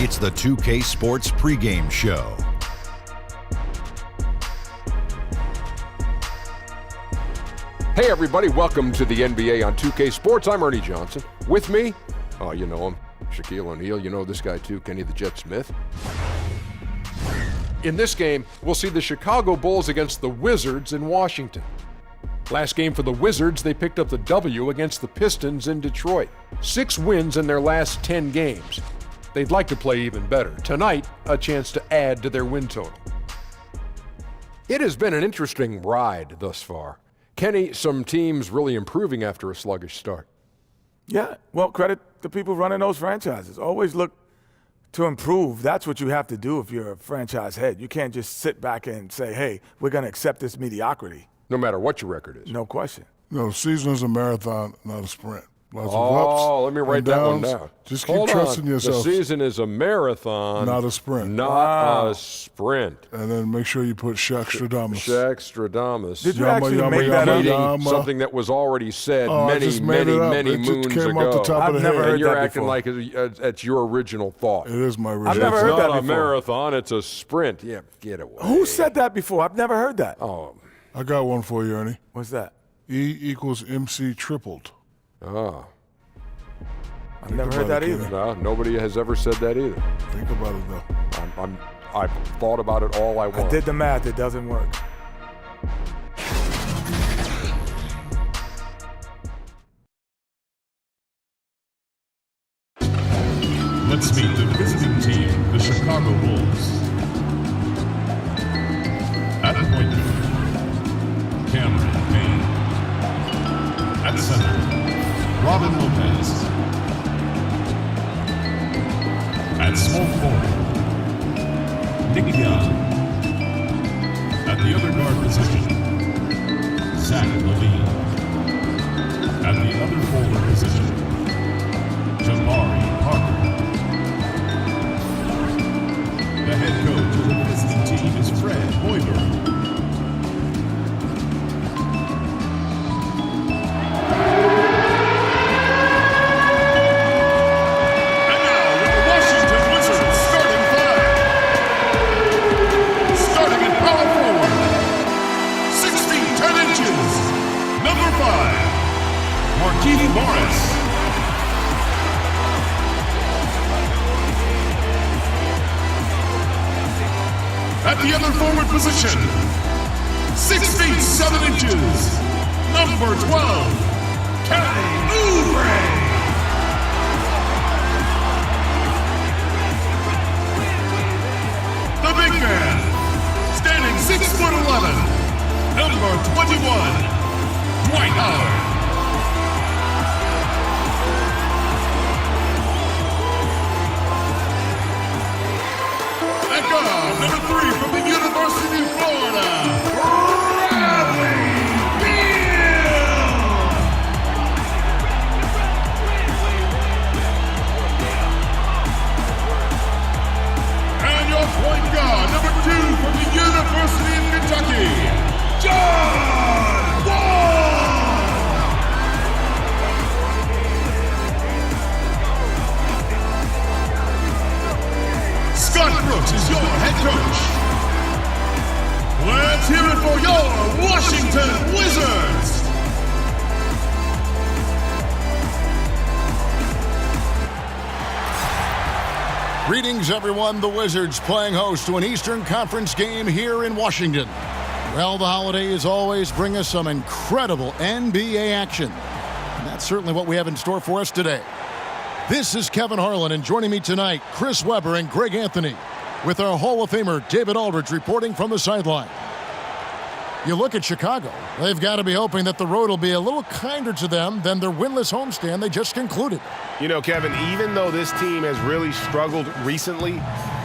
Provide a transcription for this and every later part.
It's the 2K Sports pregame show. Hey everybody, welcome to the NBA on 2K Sports. I'm Ernie Johnson. With me, oh you know him, Shaquille O'Neal. You know this guy too, Kenny the Jet Smith. In this game, we'll see the Chicago Bulls against the Wizards in Washington. Last game for the Wizards, they picked up the W against the Pistons in Detroit. 6 wins in their last 10 games. They'd like to play even better. Tonight, a chance to add to their win total. It has been an interesting ride thus far. Kenny, some teams really improving after a sluggish start. Yeah, well, credit the people running those franchises. Always look to improve. That's what you have to do if you're a franchise head. You can't just sit back and say, hey, we're going to accept this mediocrity. No matter what your record is. No question. No, the season is a marathon, not a sprint. Lots of let ups me write and that one downs. down. Just keep trusting yourself. The season is a marathon. Not a sprint. Not a sprint. And then make sure you put Shaq-Stradamus. Shaq-Stradamus. Did you actually make that up? Repeating something that was already said many moons ago. I've never heard and you're that acting before. like it's your original thought. It is my original I've never heard It's that not a before. marathon, it's a sprint. Yeah, get away. Who said that before? I've never heard that. Oh, I got one for you, Ernie. What's that? E equals MC tripled. I've never heard that either. No, nobody has ever said that either. Think about it, though. I've thought about it all I want. I did the math. It doesn't work. Let's meet the visiting team, the Chicago Bulls. At point guard, Cameron Payne. At center, Robin Lopez. At small forward, Nick Young. At the other guard position, Zach Levine. At the other forward position, Jabari Parker. The head coach of the visiting team is Fred Hoiberg. And now, the Washington Wizards starting five. Starting at power forward, 6 feet 10 inches, number 5, Marquise Morris. At the other forward position, 6 feet 7 inches, number 12, Kelly Oubre. The big man, standing 6'11", number 21, Dwight Howard. At guard, number 3 from the University of Florida, Bradley Beal. And your point guard, number 2 from the University of Kentucky, John Wall. Scott Brooks is your head coach. Let's hear it for your Washington Wizards. Greetings, everyone. The Wizards playing host to an Eastern Conference game here in Washington. Well, the holidays always bring us some incredible NBA action. And that's certainly what we have in store for us today. This is Kevin Harlan, and joining me tonight, Chris Webber and Greg Anthony, with our Hall of Famer David Aldridge reporting from the sideline. You look at Chicago, they've got to be hoping that the road will be a little kinder to them than their winless homestand they just concluded. You know, Kevin, even though this team has really struggled recently,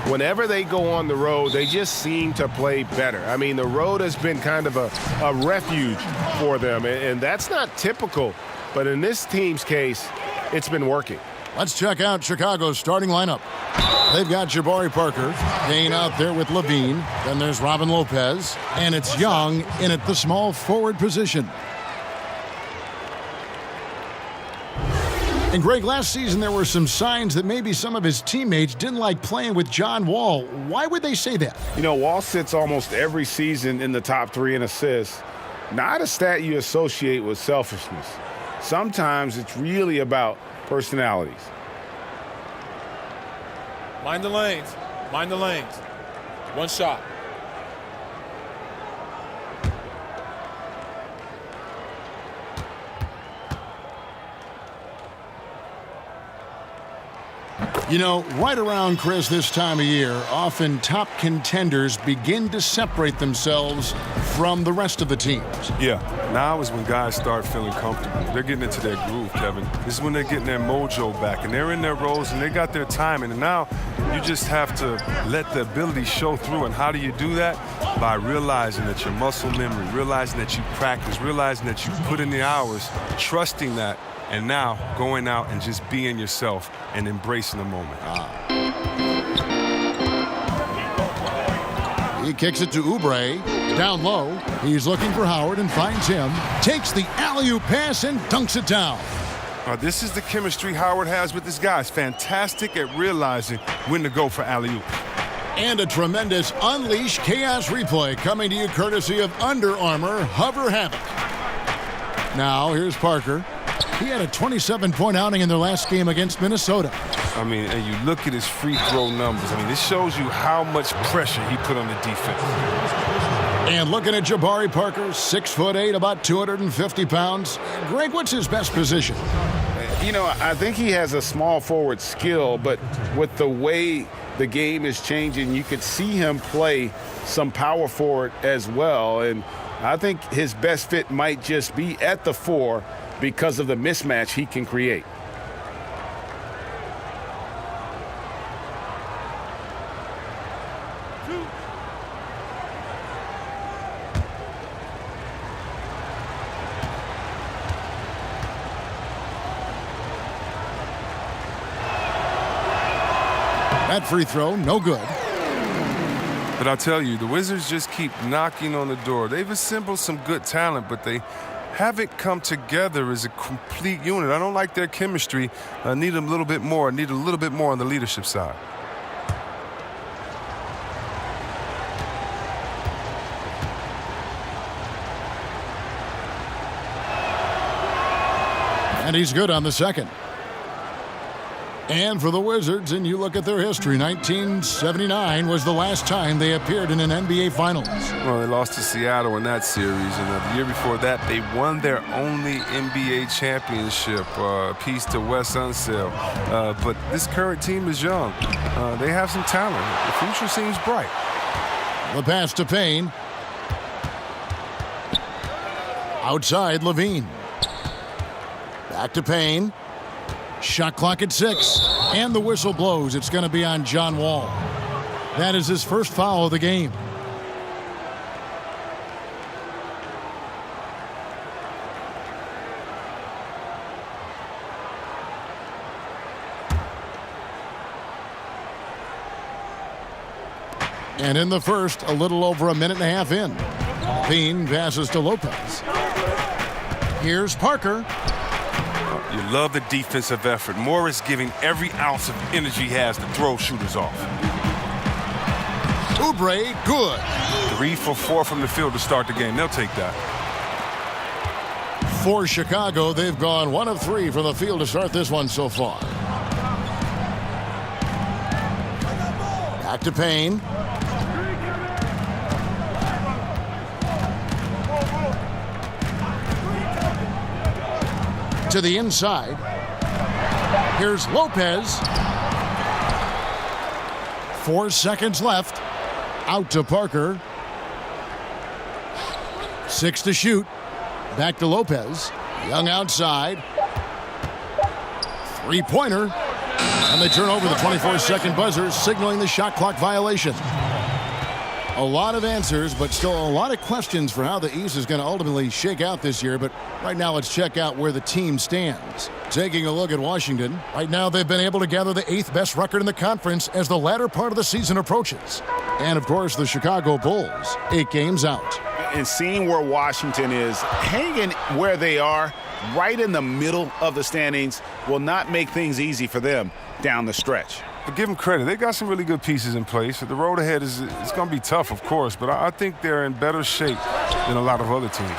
whenever they go on the road, they just seem to play better. I mean, the road has been kind of a refuge for them, and that's not typical. But in this team's case, it's been working. Let's check out Chicago's starting lineup. They've got Jabari Parker, Payne out there with Levine. Then there's Robin Lopez, and it's Young in at the small forward position. And Greg, last season there were some signs that maybe some of his teammates didn't like playing with John Wall. Why would they say that? You know, Wall sits almost every season in the top 3 in assists. Not a stat you associate with selfishness. Sometimes it's really about personalities. Mind the lanes. Mind the lanes. One shot. You know, right around, Chris, this time of year, often top contenders begin to separate themselves from the rest of the teams. Yeah, now is when guys start feeling comfortable. They're getting into their groove, Kevin. This is when they're getting their mojo back, and they're in their roles, and they got their timing. And now you just have to let the ability show through. And how do you do that? By realizing that your muscle memory, realizing that you practice, realizing that you put in the hours, trusting that, and now going out and just being yourself and embracing the moment. He kicks it to Oubre. Down low. He's looking for Howard and finds him. Takes the alley-oop pass and dunks it down. This is the chemistry Howard has with his guys. Fantastic at realizing when to go for alley-oop. And a tremendous Unleash Chaos replay coming to you courtesy of Under Armour Hover Havoc. Now, here's Parker. He had a 27-point outing in their last game against Minnesota. I mean, and you look at his free throw numbers. I mean, this shows you how much pressure he put on the defense. And looking at Jabari Parker, 6'8", about 250 pounds. Greg, what's his best position? You know, I think he has a small forward skill, but with the way the game is changing, you could see him play some power forward as well. And I think his best fit might just be at the 4 because of the mismatch he can create. That free throw, no good. But I'll tell you, the Wizards just keep knocking on the door. They've assembled some good talent, but they haven't come together as a complete unit. I don't like their chemistry. I need a little bit more. I need a little bit more on the leadership side. And he's good on the second. And for the Wizards, and you look at their history, 1979 was the last time they appeared in an NBA Finals. Well, they lost to Seattle in that series, and the year before that, they won their only NBA championship, piece to Wes Unseld. But this current team is young. They have some talent. The future seems bright. The pass to Payne. Outside, Levine. Back to Payne. Shot clock at 6, and the whistle blows. It's going to be on John Wall. That is his first foul of the game. And in the first, a little over a minute and a half in. Payne passes to Lopez. Here's Parker. You love the defensive effort. Morris giving every ounce of energy he has to throw shooters off. Oubre, good. 3 for 4 from the field to start the game. They'll take that. For Chicago, they've gone 1 of 3 from the field to start this one so far. Back to Payne. To the inside. Here's Lopez. 4 seconds left. Out to Parker. 6 to shoot. Back to Lopez. Young outside. 3-pointer. And they turn over the 24-second buzzer, signaling the shot clock violation. A lot of answers, but still a lot of questions for how the East is going to ultimately shake out this year. But right now, let's check out where the team stands. Taking a look at Washington. Right now, they've been able to gather the 8th best record in the conference as the latter part of the season approaches. And, of course, the Chicago Bulls, 8 games out. And seeing where Washington is hanging where they are, right in the middle of the standings will not make things easy for them down the stretch. But give them credit. They got some really good pieces in place. The road ahead is going to be tough, of course, but I think they're in better shape than a lot of other teams.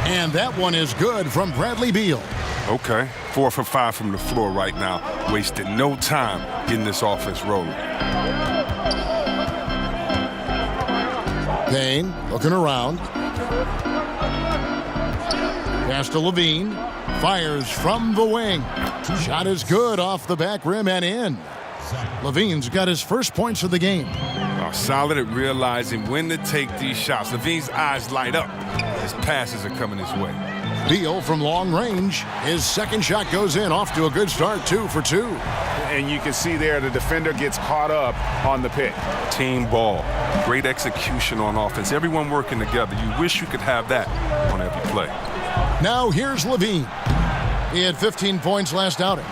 And that one is good from Bradley Beal. Okay, 4 for 5 from the floor right now. Wasted no time getting this offense rolling. Payne looking around. Pass to Levine. Fires from the wing. Shot is good off the back rim and in. Levine's got his first points of the game. Solid at realizing when to take these shots. Levine's eyes light up as passes are coming his way. Beal from long range. His second shot goes in. Off to a good start, 2 for 2. And you can see there the defender gets caught up on the pick. Team ball. Great execution on offense. Everyone working together. You wish you could have that on every play. Now here's Levine. He had 15 points last outing.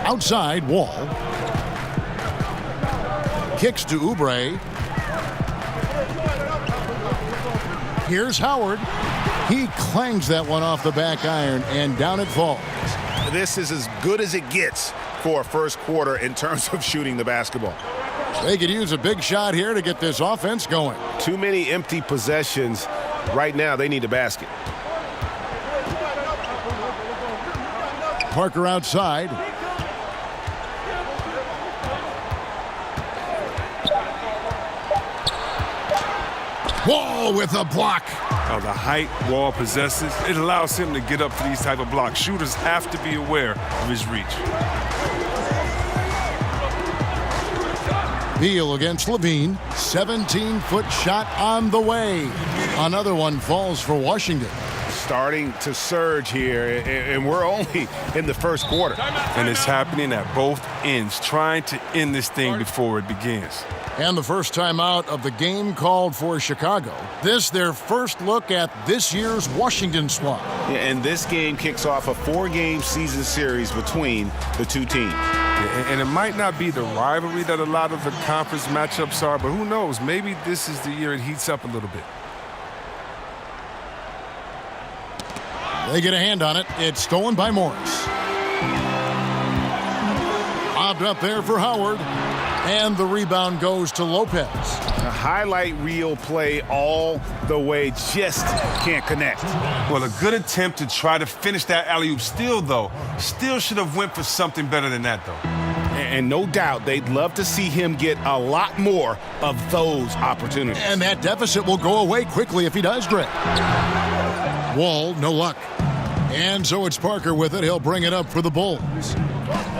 Outside, Wall. Kicks to Oubre. Here's Howard. He clangs that one off the back iron, and down it falls. This is as good as it gets for a first quarter in terms of shooting the basketball. They could use a big shot here to get this offense going. Too many empty possessions. Right now, they need a basket. Parker outside. Wall with a block. The height Wall possesses, it allows him to get up to these type of blocks. Shooters have to be aware of his reach. Beal against Levine. 17-foot shot on the way. Another one falls for Washington. Starting to surge here, and we're only in the first quarter. And it's happening at both ends, trying to end this thing before it begins. And the first time out of the game called for Chicago. This their first look at this year's Washington squad. And this game kicks off a 4-game season series between the two teams. And it might not be the rivalry that a lot of the conference matchups are, but who knows? Maybe this is the year it heats up a little bit. They get a hand on it. It's stolen by Morris. Lobbed up there for Howard. And the rebound goes to Lopez. A highlight reel play all the way, just can't connect. Well, a good attempt to try to finish that alley-oop. Still should have went for something better than that, though. And no doubt they'd love to see him get a lot more of those opportunities. And that deficit will go away quickly if he does, Greg. Wall, no luck. And so it's Parker with it. He'll bring it up for the Bulls.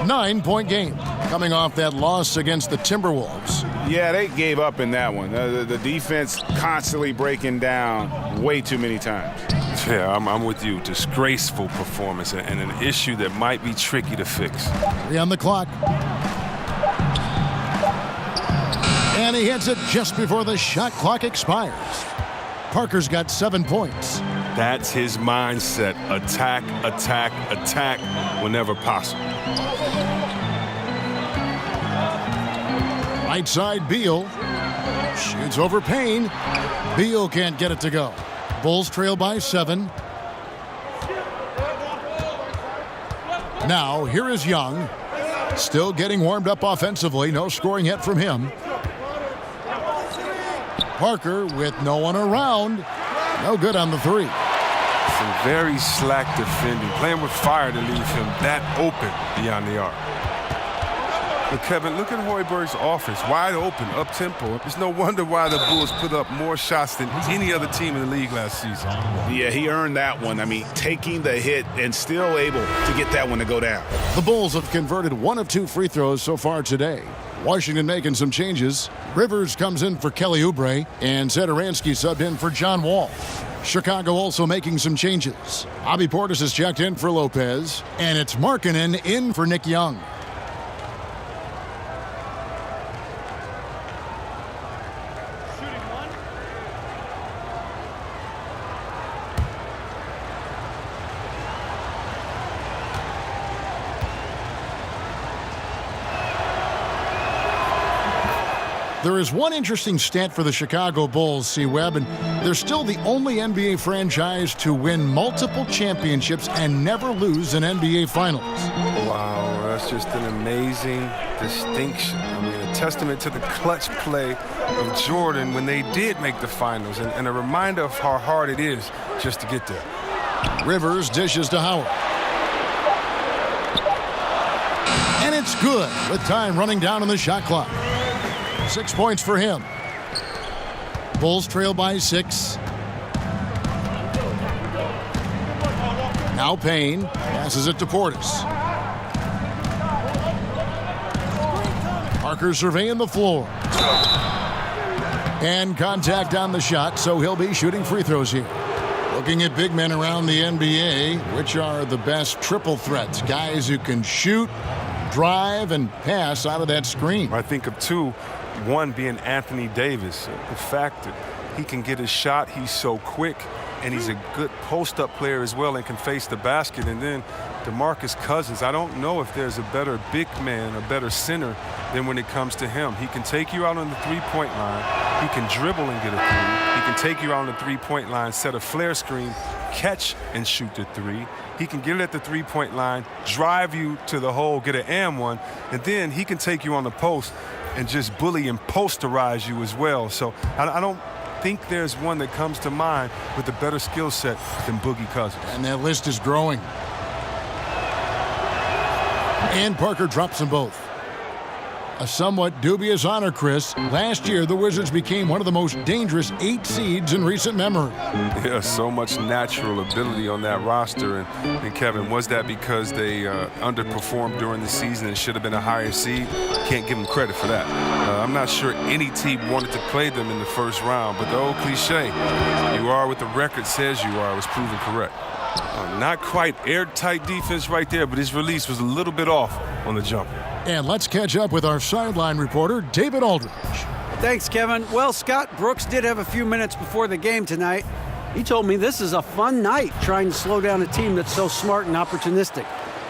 9-point game coming off that loss against the Timberwolves. Yeah, they gave up in that one. The defense constantly breaking down way too many times. Yeah, I'm with you. Disgraceful performance and an issue that might be tricky to fix. 3 on the clock. And he hits it just before the shot clock expires. Parker's got 7 points. That's his mindset. Attack, attack, attack whenever possible. Right side, Beal. Shoots over Payne. Beal can't get it to go. Bulls trail by 7. Now, here is Young. Still getting warmed up offensively. No scoring yet from him. Parker with no one around. No good on the 3. Some very slack defending. Playing with fire to leave him that open beyond the arc. But Kevin, look at Hoiberg's offense. Wide open, up-tempo. It's no wonder why the Bulls put up more shots than any other team in the league last season. Yeah, he earned that one. I mean, taking the hit and still able to get that one to go down. The Bulls have converted 1 of 2 free throws so far today. Washington making some changes. Rivers comes in for Kelly Oubre, and Zedaransky subbed in for John Wall. Chicago also making some changes. Bobby Portis is checked in for Lopez, and it's Markkanen in for Nick Young. There is one interesting stat for the Chicago Bulls, C. Webb, and They're still the only NBA franchise to win multiple championships and never lose an NBA Finals. Wow, that's just an amazing distinction. I mean, a testament to the clutch play of Jordan when they did make the finals, and a reminder of how hard it is just to get there. Rivers dishes to Howard. And it's good with time running down on the shot clock. 6 points for him. Bulls trail by 6. Now Payne passes it to Portis. Parker surveying the floor. And contact on the shot, so he'll be shooting free throws here. Looking at big men around the NBA, which are the best triple threats? Guys who can shoot, drive, and pass out of that screen. I think of two. One being Anthony Davis. The fact that he can get his shot, he's so quick, and he's a good post-up player as well and can face the basket. And then DeMarcus Cousins, I don't know if there's a better big man, a better center than when it comes to him. He can take you out on the three-point line. He can dribble and get a three. He can take you out on the three-point line, set a flare screen, catch and shoot the three. He can get it at the three-point line, drive you to the hole, get an and one, and then he can take you on the post and just bully and posterize you as well. So I don't think there's one that comes to mind with a better skill set than Boogie Cousins. And that list is growing. And Parker drops them both. A somewhat dubious honor, Chris. Last year, the Wizards became one of the most dangerous 8 seeds in recent memory. Yeah, so much natural ability on that roster. And Kevin, was that because they underperformed during the season and should have been a higher seed? Can't give them credit for that. I'm not sure any team wanted to play them in the first round, but the old cliche, you are what the record says you are, was proven correct. Not quite airtight defense right there, but his release was a little bit off on the jumper. And let's catch up with our sideline reporter, David Aldridge. Thanks, Kevin. Well, Scott Brooks did have a few minutes before the game tonight. He told me this is a fun night trying to slow down a team that's so smart and opportunistic.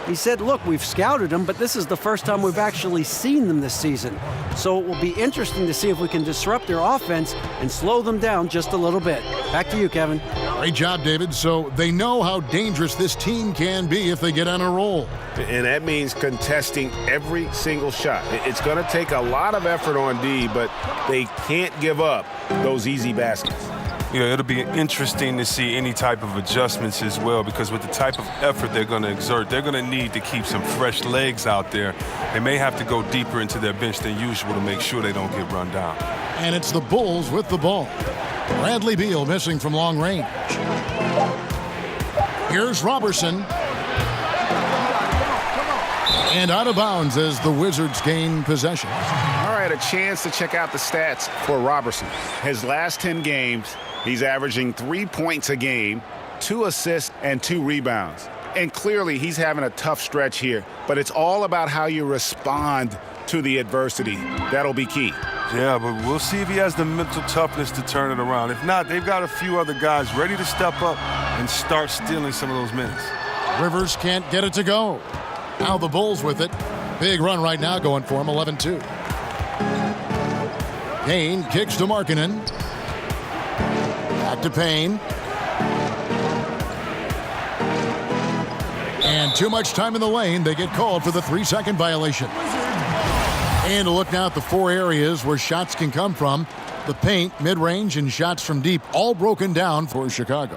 He said, look, we've scouted them, but this is the first time we've actually seen them this season. So it will be interesting to see if we can disrupt their offense and slow them down just a little bit. Back to you, Kevin. Great job, David. So they know how dangerous this team can be if they get on a roll. And that means contesting every single shot. It's going to take a lot of effort on D, but they can't give up those easy baskets. Yeah, it'll be interesting to see any type of adjustments as well, because with the type of effort they're going to exert, they're going to need to keep some fresh legs out there. They may have to go deeper into their bench than usual to make sure they don't get run down. And it's the Bulls with the ball. Bradley Beal missing from long range. Here's Robertson. And out of bounds as the Wizards gain possession. All right, a chance to check out the stats for Robertson. His last 10 games, he's averaging 3 points a game, 2 assists, and 2 rebounds. And clearly, he's having a tough stretch here. But it's all about how you respond to the adversity. That'll be key. Yeah, but we'll see if he has the mental toughness to turn it around. If not, they've got a few other guys ready to step up and start stealing some of those minutes. Rivers can't get it to go. Now the Bulls with it. Big run right now going for him, 11-2. Payne kicks to Markkanen. Back to Payne. And too much time in the lane. They get called for the 3-second violation. And to look now at the 4 areas where shots can come from. The paint, mid-range, and shots from deep, all broken down for Chicago.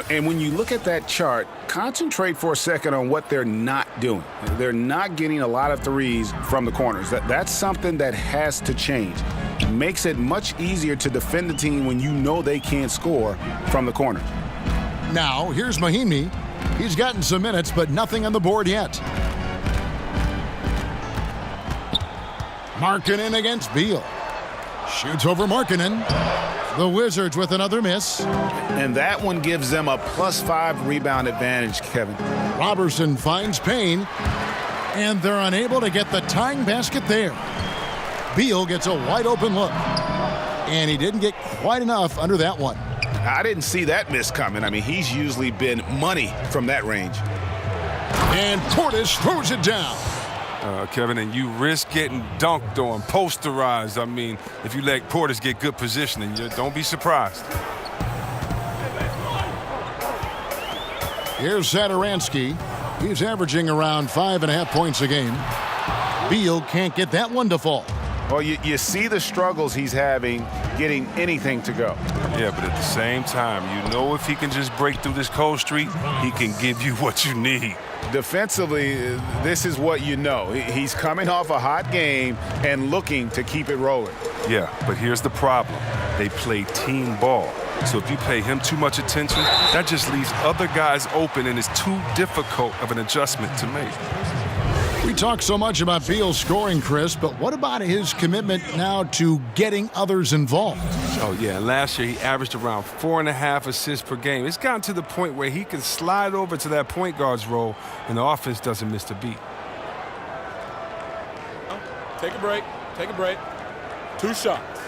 And when you look at that chart, concentrate for a second on what they're not doing. They're not getting a lot of threes from the corners. That's something that has to change. It makes it much easier to defend the team when you know they can't score from the corner. Now, here's Mahinmi. He's gotten some minutes, but nothing on the board yet. Markkanen against Beal. Shoots over Markkanen. The Wizards with another miss. And that one gives them a +5 rebound advantage, Kevin. Robertson finds Payne. And they're unable to get the tying basket there. Beal gets a wide open look. And he didn't get quite enough under that one. I didn't see that miss coming. I mean, he's usually been money from that range. And Portis throws it down. Kevin, and you risk getting dunked on, posterized. I mean, if you let Portis get good positioning, don't be surprised. Here's Satoransky. He's averaging around 5.5 points a game. Beal can't get that one to fall. Well, you see the struggles he's having getting anything to go. Yeah, but at the same time, you know if he can just break through this cold streak, he can give you what you need. Defensively, this is what you know. He's coming off a hot game and looking to keep it rolling. Yeah, but here's the problem. They play team ball. So if you pay him too much attention, that just leaves other guys open and it's too difficult of an adjustment to make. We talk so much about Beal's scoring, Chris, but what about his commitment now to getting others involved? Oh, yeah, last year he averaged around 4.5 assists per game. It's gotten to the point where he can slide over to that point guard's role and the offense doesn't miss a beat. Take a break. Take a break. 2 shots.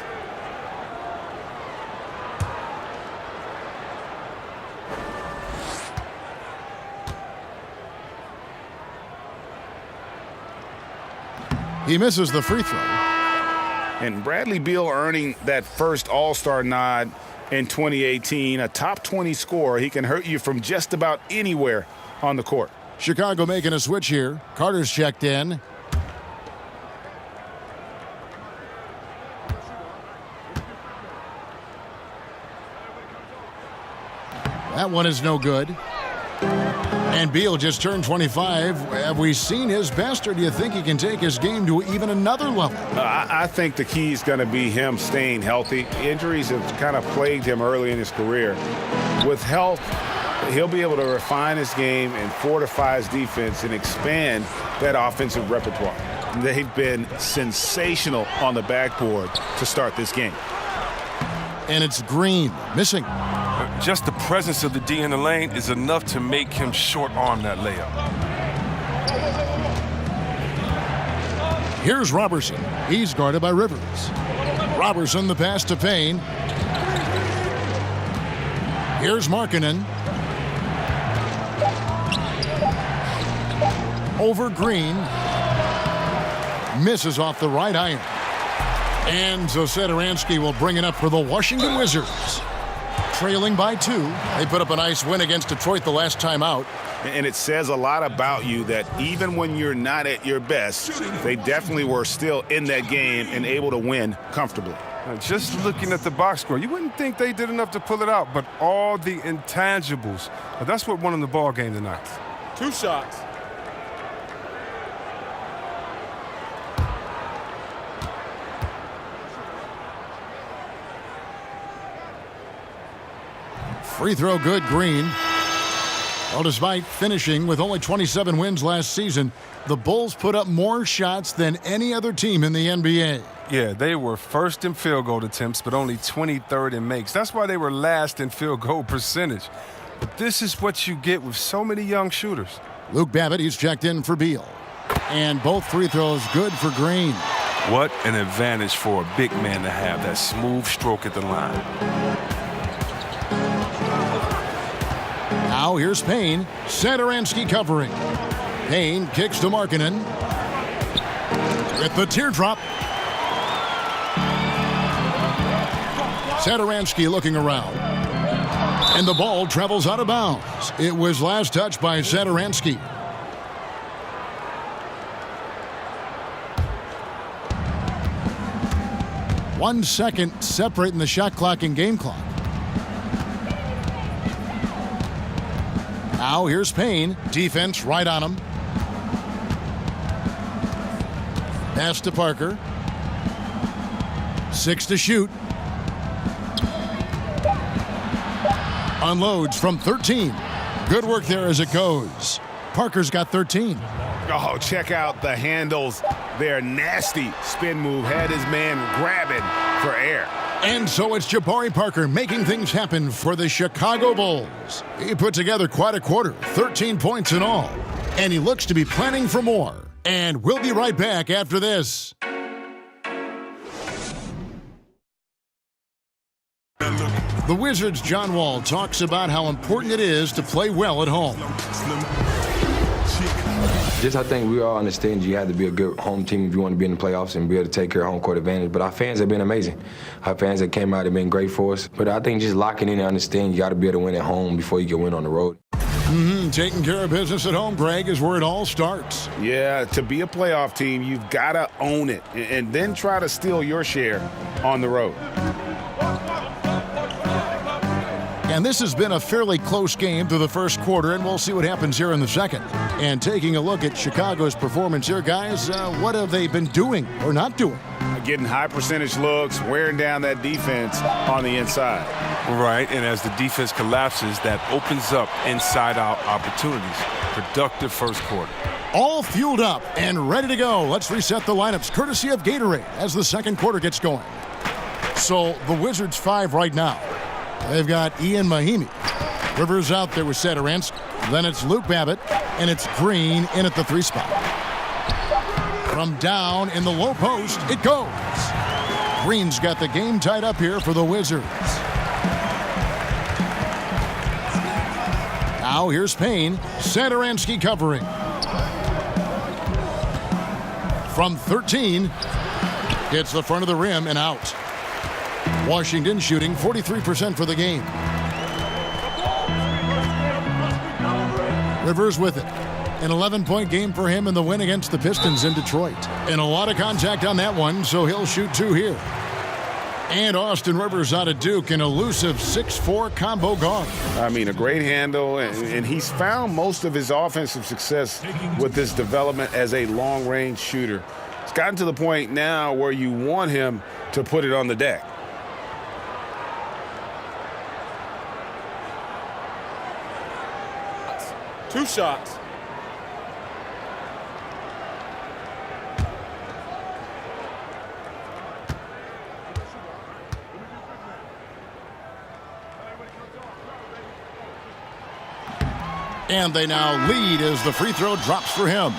He misses the free throw. And Bradley Beal earning that first All-Star nod in 2018, a top 20 scorer. He can hurt you from just about anywhere on the court. Chicago making a switch here. Carter's checked in. That one is no good. And Beal just turned 25. Have we seen his best, or do you think he can take his game to even another level? I think the key is going to be him staying healthy. Injuries have kind of plagued him early in his career. With health, he'll be able to refine his game and fortify his defense and expand that offensive repertoire. They've been sensational on the backboard to start this game. And it's Green missing. Just the presence of the D in the lane is enough to make him short-arm that layup. Here's Robertson. He's guarded by Rivers. Robertson the pass to Payne. Here's Markkanen. Over Green. Misses off the right iron. And so Satoransky will bring it up for the Washington Wizards. Trailing by 2. They put up a nice win against Detroit the last time out. And it says a lot about you that even when you're not at your best, they definitely were still in that game and able to win comfortably. Just looking at the box score, you wouldn't think they did enough to pull it out, but all the intangibles, that's what won them the ball game tonight. 2 shots. Free throw good, Green. Well, despite finishing with only 27 wins last season, the Bulls put up more shots than any other team in the NBA. Yeah, they were first in field goal attempts, but only 23rd in makes. That's why they were last in field goal percentage. But this is what you get with so many young shooters. Luke Babbitt, he's checked in for Beal. And both free throws good for Green. What an advantage for a big man to have that smooth stroke at the line. Now here's Payne. Satoransky covering. Payne kicks to Markkanen. With the teardrop. Satoransky looking around. And the ball travels out of bounds. It was last touched by Satoransky. One second separating the shot clock and game clock. Now here's Payne. Defense right on him. Pass to Parker. 6 to shoot. Unloads from 13. Good work there as it goes. Parker's got 13. Oh, check out the handles there. Nasty spin move. Had his man grabbing for air. And so it's Jabari Parker making things happen for the Chicago Bulls. He put together quite a quarter, 13 points in all. And he looks to be planning for more. And we'll be right back after this. The Wizards' John Wall talks about how important it is to play well at home. I think we all understand you have to be a good home team if you want to be in the playoffs and be able to take care of home court advantage. But our fans have been amazing. Our fans that came out have been great for us. But I think just locking in and understanding you got to be able to win at home before you can win on the road. Taking care of business at home, Greg, is where it all starts. Yeah, to be a playoff team, you've got to own it and then try to steal your share on the road. And this has been a fairly close game through the first quarter, and we'll see what happens here in the second. And taking a look at Chicago's performance here, guys, what have they been doing or not doing? Getting high percentage looks, wearing down that defense on the inside. Right, and as the defense collapses, that opens up inside-out opportunities. Productive first quarter. All fueled up and ready to go. Let's reset the lineups, courtesy of Gatorade, as the second quarter gets going. So the Wizards 5 right now. They've got Ian Mahimi. Rivers out there with Satoransky. Then it's Luke Babbitt, and it's Green in at the 3 spot. From down in the low post, it goes. Green's got the game tied up here for the Wizards. Now here's Payne. Satoransky covering. From 13, hits the front of the rim and out. Washington shooting 43% for the game. Rivers with it. An 11-point game for him in the win against the Pistons in Detroit. And a lot of contact on that one, so he'll shoot 2 here. And Austin Rivers out of Duke, an elusive 6'4" combo guard. I mean, a great handle, and he's found most of his offensive success with this development as a long-range shooter. It's gotten to the point now where you want him to put it on the deck. Two shots. And they now lead as the free throw drops for him.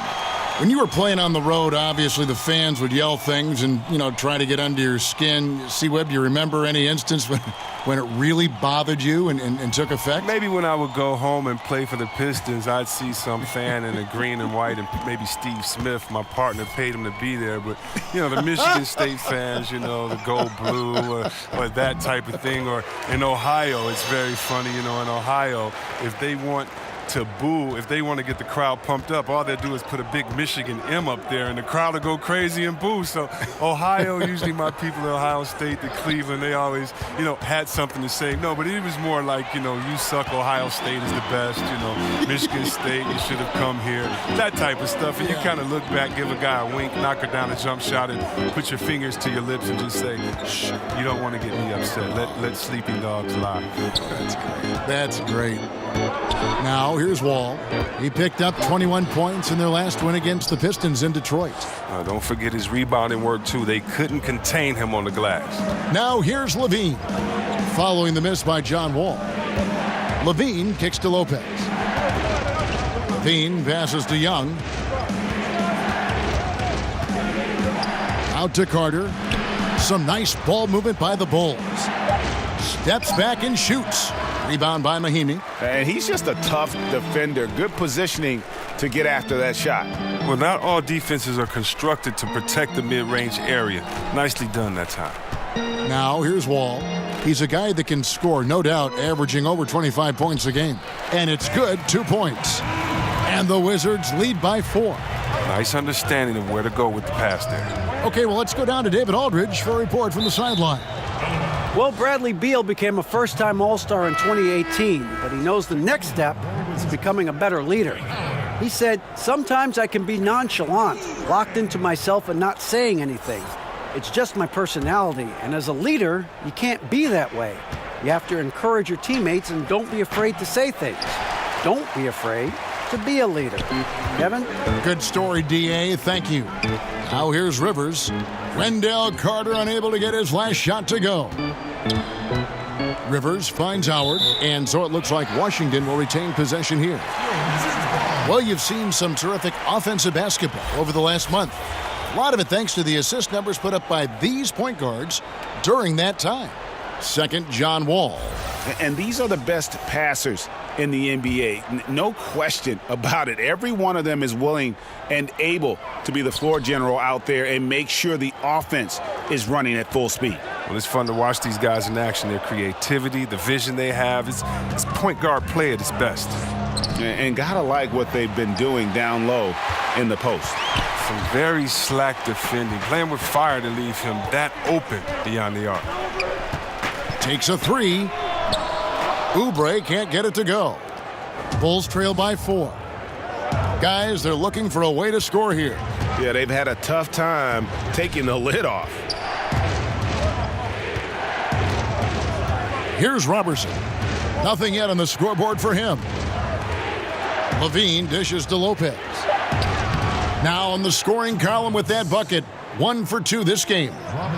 When you were playing on the road, obviously the fans would yell things and, try to get under your skin. C-Web, do you remember any instance when it really bothered you and took effect? Maybe when I would go home and play for the Pistons, I'd see some fan in the green and white, and maybe Steve Smith, my partner, paid him to be there. But, the Michigan State fans, the gold blue or that type of thing. Or in Ohio, it's very funny, in Ohio, if they want to boo, if they want to get the crowd pumped up, all they do is put a big Michigan M up there and the crowd will go crazy and boo. So Ohio, usually my people at Ohio State, the Cleveland, they always, had something to say. No, but it was more like, you suck, Ohio State is the best, Michigan State, you should have come here, that type of stuff. And you kind of look back, give a guy a wink, knock her down a jump shot, and put your fingers to your lips and just say, shh, you don't want to get me upset. Let sleeping dogs lie. That's great. Now, here's Wall. He picked up 21 points in their last win against the Pistons in Detroit. Don't forget his rebounding work, too. They couldn't contain him on the glass. Now, here's Levine. Following the miss by John Wall. Levine kicks to Lopez. Levine passes to Young. Out to Carter. Some nice ball movement by the Bulls. Steps back and shoots. Rebound by Mahimi. And he's just a tough defender. Good positioning to get after that shot. Well, not all defenses are constructed to protect the mid-range area. Nicely done that time. Now, here's Wall. He's a guy that can score, no doubt, averaging over 25 points a game. And it's good, 2 points. And the Wizards lead by 4. Nice understanding of where to go with the pass there. Okay, well, let's go down to David Aldridge for a report from the sideline. Well, Bradley Beal became a first-time All-Star in 2018, but he knows the next step is becoming a better leader. He said, sometimes I can be nonchalant, locked into myself and not saying anything. It's just my personality, and as a leader, you can't be that way. You have to encourage your teammates and don't be afraid to say things. Don't be afraid to be a leader. Kevin? Good story, D.A. Thank you. Now here's Rivers. Wendell Carter unable to get his last shot to go. Rivers finds Howard, and so it looks like Washington will retain possession here. Well, you've seen some terrific offensive basketball over the last month. A lot of it thanks to the assist numbers put up by these point guards during that time. Second, John Wall. And these are the best passers in the NBA. No question about it. Every one of them is willing and able to be the floor general out there and make sure the offense is running at full speed. Well, it's fun to watch these guys in action. Their creativity, the vision they have. It's point guard play at its best. And gotta like what they've been doing down low in the post. Some very slack defending, playing with fire to leave him that open beyond the arc. Takes a three. Oubre can't get it to go. Bulls trail by 4. Guys, they're looking for a way to score here. Yeah, they've had a tough time taking the lid off. Here's Robertson. Nothing yet on the scoreboard for him. Levine dishes to Lopez. Now on the scoring column with that bucket. 1 for 2 this game.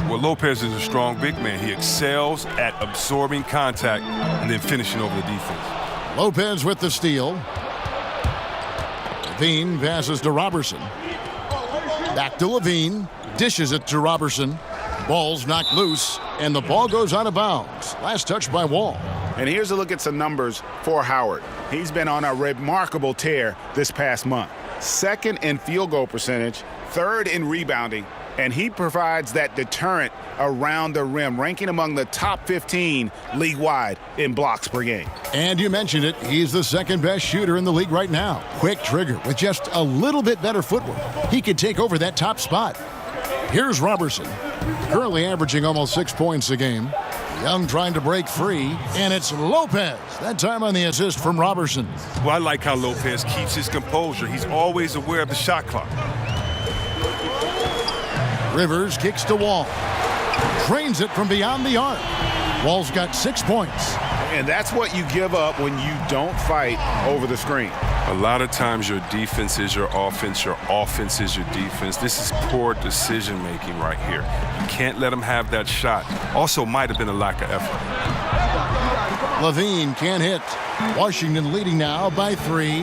Well, Lopez is a strong big man. He excels at absorbing contact and then finishing over the defense. Lopez with the steal. Levine passes to Robertson. Back to Levine. Dishes it to Robertson. Ball's knocked loose, and the ball goes out of bounds. Last touch by Wall. And here's a look at some numbers for Howard. He's been on a remarkable tear this past month. 2nd in field goal percentage, 3rd in rebounding, and he provides that deterrent around the rim, ranking among the top 15 league-wide in blocks per game. And you mentioned it, he's the 2nd best shooter in the league right now. Quick trigger with just a little bit better footwork. He could take over that top spot. Here's Robertson, currently averaging almost 6 points a game. Young trying to break free, and it's Lopez. That time on the assist from Robertson. Well, I like how Lopez keeps his composure. He's always aware of the shot clock. Rivers kicks to Wall. Trains it from beyond the arc. Wall's got 6 points. And that's what you give up when you don't fight over the screen. A lot of times your defense is your offense is your defense. This is poor decision-making right here. You can't let him have that shot. Also might have been a lack of effort. Levine can't hit. Washington leading now by 3.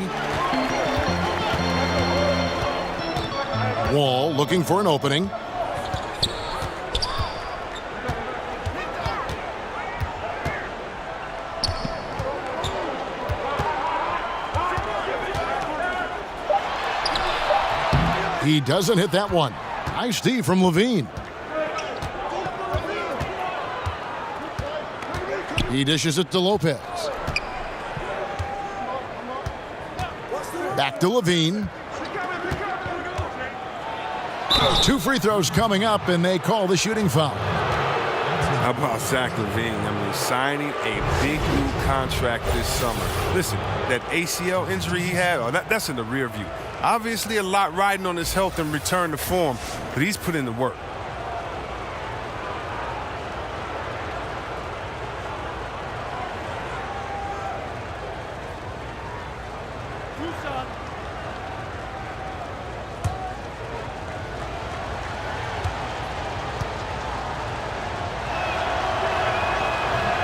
Wall looking for an opening. He doesn't hit that one. Nice D from Levine. He dishes it to Lopez. Back to Levine. 2 free throws coming up, and they call the shooting foul. How about Zach LaVine? I mean, signing a big new contract this summer. Listen, that ACL injury he had, that's in the rear view. Obviously a lot riding on his health and return to form, but he's put in the work.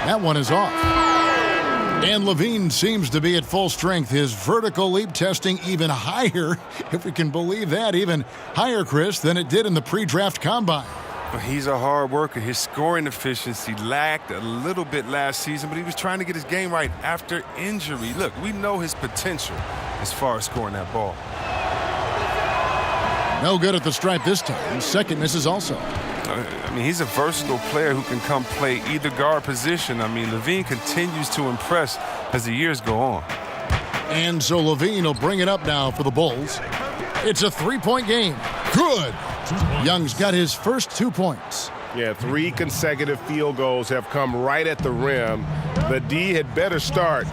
That one is off. And Levine seems to be at full strength. His vertical leap testing even higher, if we can believe that, even higher, Chris, than it did in the pre-draft combine. He's a hard worker. His scoring efficiency lacked a little bit last season, but he was trying to get his game right after injury. Look, we know his potential as far as scoring that ball. No good at the stripe this time. Second misses also. I mean, he's a versatile player who can come play either guard position. I mean, Levine continues to impress as the years go on. And so Levine will bring it up now for the Bulls. It's a 3-point game. Good. Young's got his first 2 points. Yeah, 3 consecutive field goals have come right at the rim. The D had better start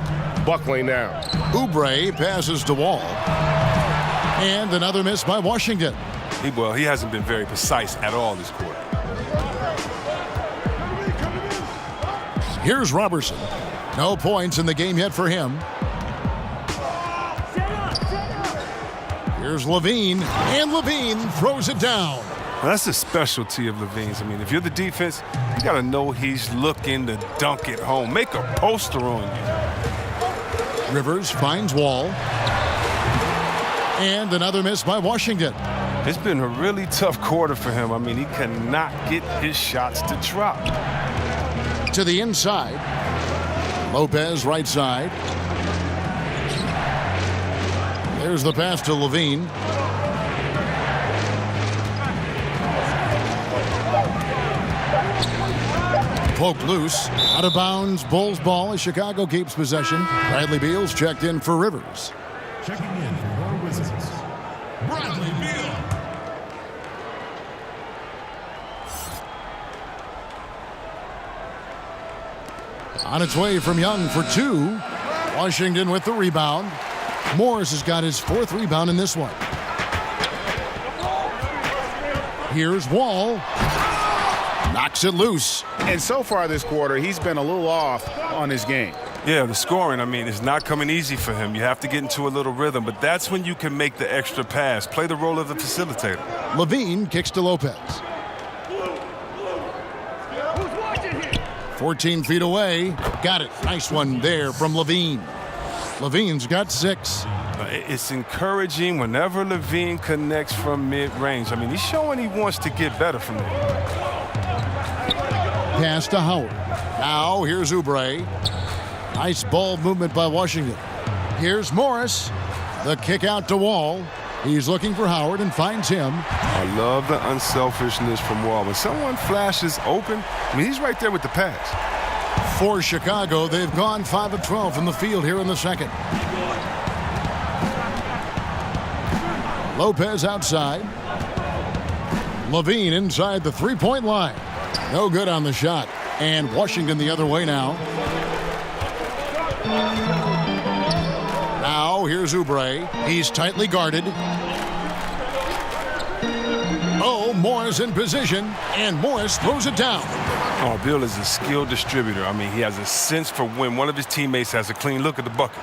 buckling down. Oubre passes to Wall. And another miss by Washington. He hasn't been very precise at all this quarter. Here's Robertson. No points in the game yet for him. Here's Levine, and Levine throws it down. Well, that's the specialty of Levine's. I mean, if you're the defense, you got to know he's looking to dunk it home. Make a poster on you. Rivers finds Wall. And another miss by Washington. It's been a really tough quarter for him. I mean, he cannot get his shots to drop. To the inside. Lopez right side. There's the pass to Levine. Poked loose. Out of bounds. Bulls ball as Chicago keeps possession. Bradley Beal's checked in for Rivers. Checking in for your Wizards, Bradley Beal. On its way from Young for 2. Washington with the rebound. Morris has got his 4th rebound in this one. Here's Wall. Knocks it loose. And so far this quarter, he's been a little off on his game. Yeah, the scoring, I mean, it's not coming easy for him. You have to get into a little rhythm, but that's when you can make the extra pass. Play the role of the facilitator. Levine kicks to Lopez. 14 feet away. Got it. Nice one there from Levine. Levine's got 6. It's encouraging whenever Levine connects from mid-range. I mean, he's showing he wants to get better from there. Pass to Howard. Now here's Oubre. Nice ball movement by Washington. Here's Morris. The kick out to Wall. He's looking for Howard and finds him. I love the unselfishness from Wall. When someone flashes open, I mean, he's right there with the pass. For Chicago, they've gone 5 of 12 from the field here in the second. Lopez outside. Levine inside the three-point line. No good on the shot. And Washington the other way now. Now here's Oubre. He's tightly guarded. Oh, Morris in position. And Morris throws it down. Oh, Bill is a skilled distributor. I mean, he has a sense for when one of his teammates has a clean look at the bucket.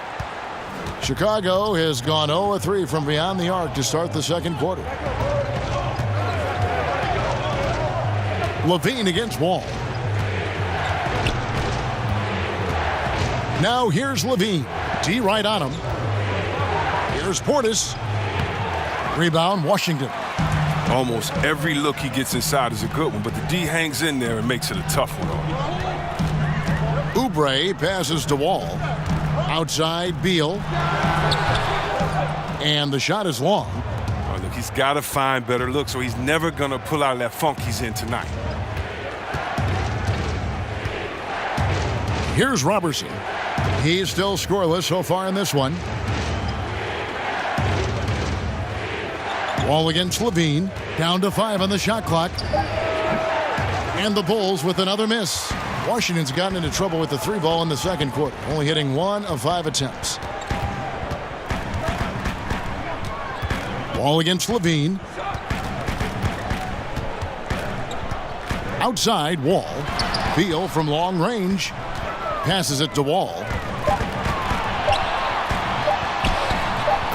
Chicago has gone 0-3 from beyond the arc to start the second quarter. Levine against Wall. Now here's Levine. D right on him. Here's Portis. Rebound, Washington. Almost every look he gets inside is a good one, but the D hangs in there and makes it a tough one. Oubre passes to Wall. Outside, Beal. And the shot is long. Oh, look, he's got to find better looks, or he's never going to pull out of that funk he's in tonight. Here's Robertson. He's still scoreless so far in this one. Wall against Levine. Down to 5 on the shot clock. And the Bulls with another miss. Washington's gotten into trouble with the 3 ball in the second quarter, only hitting 1 of 5 attempts. Wall against Levine. Outside, Wall. Beal from long range. Passes it to Wall.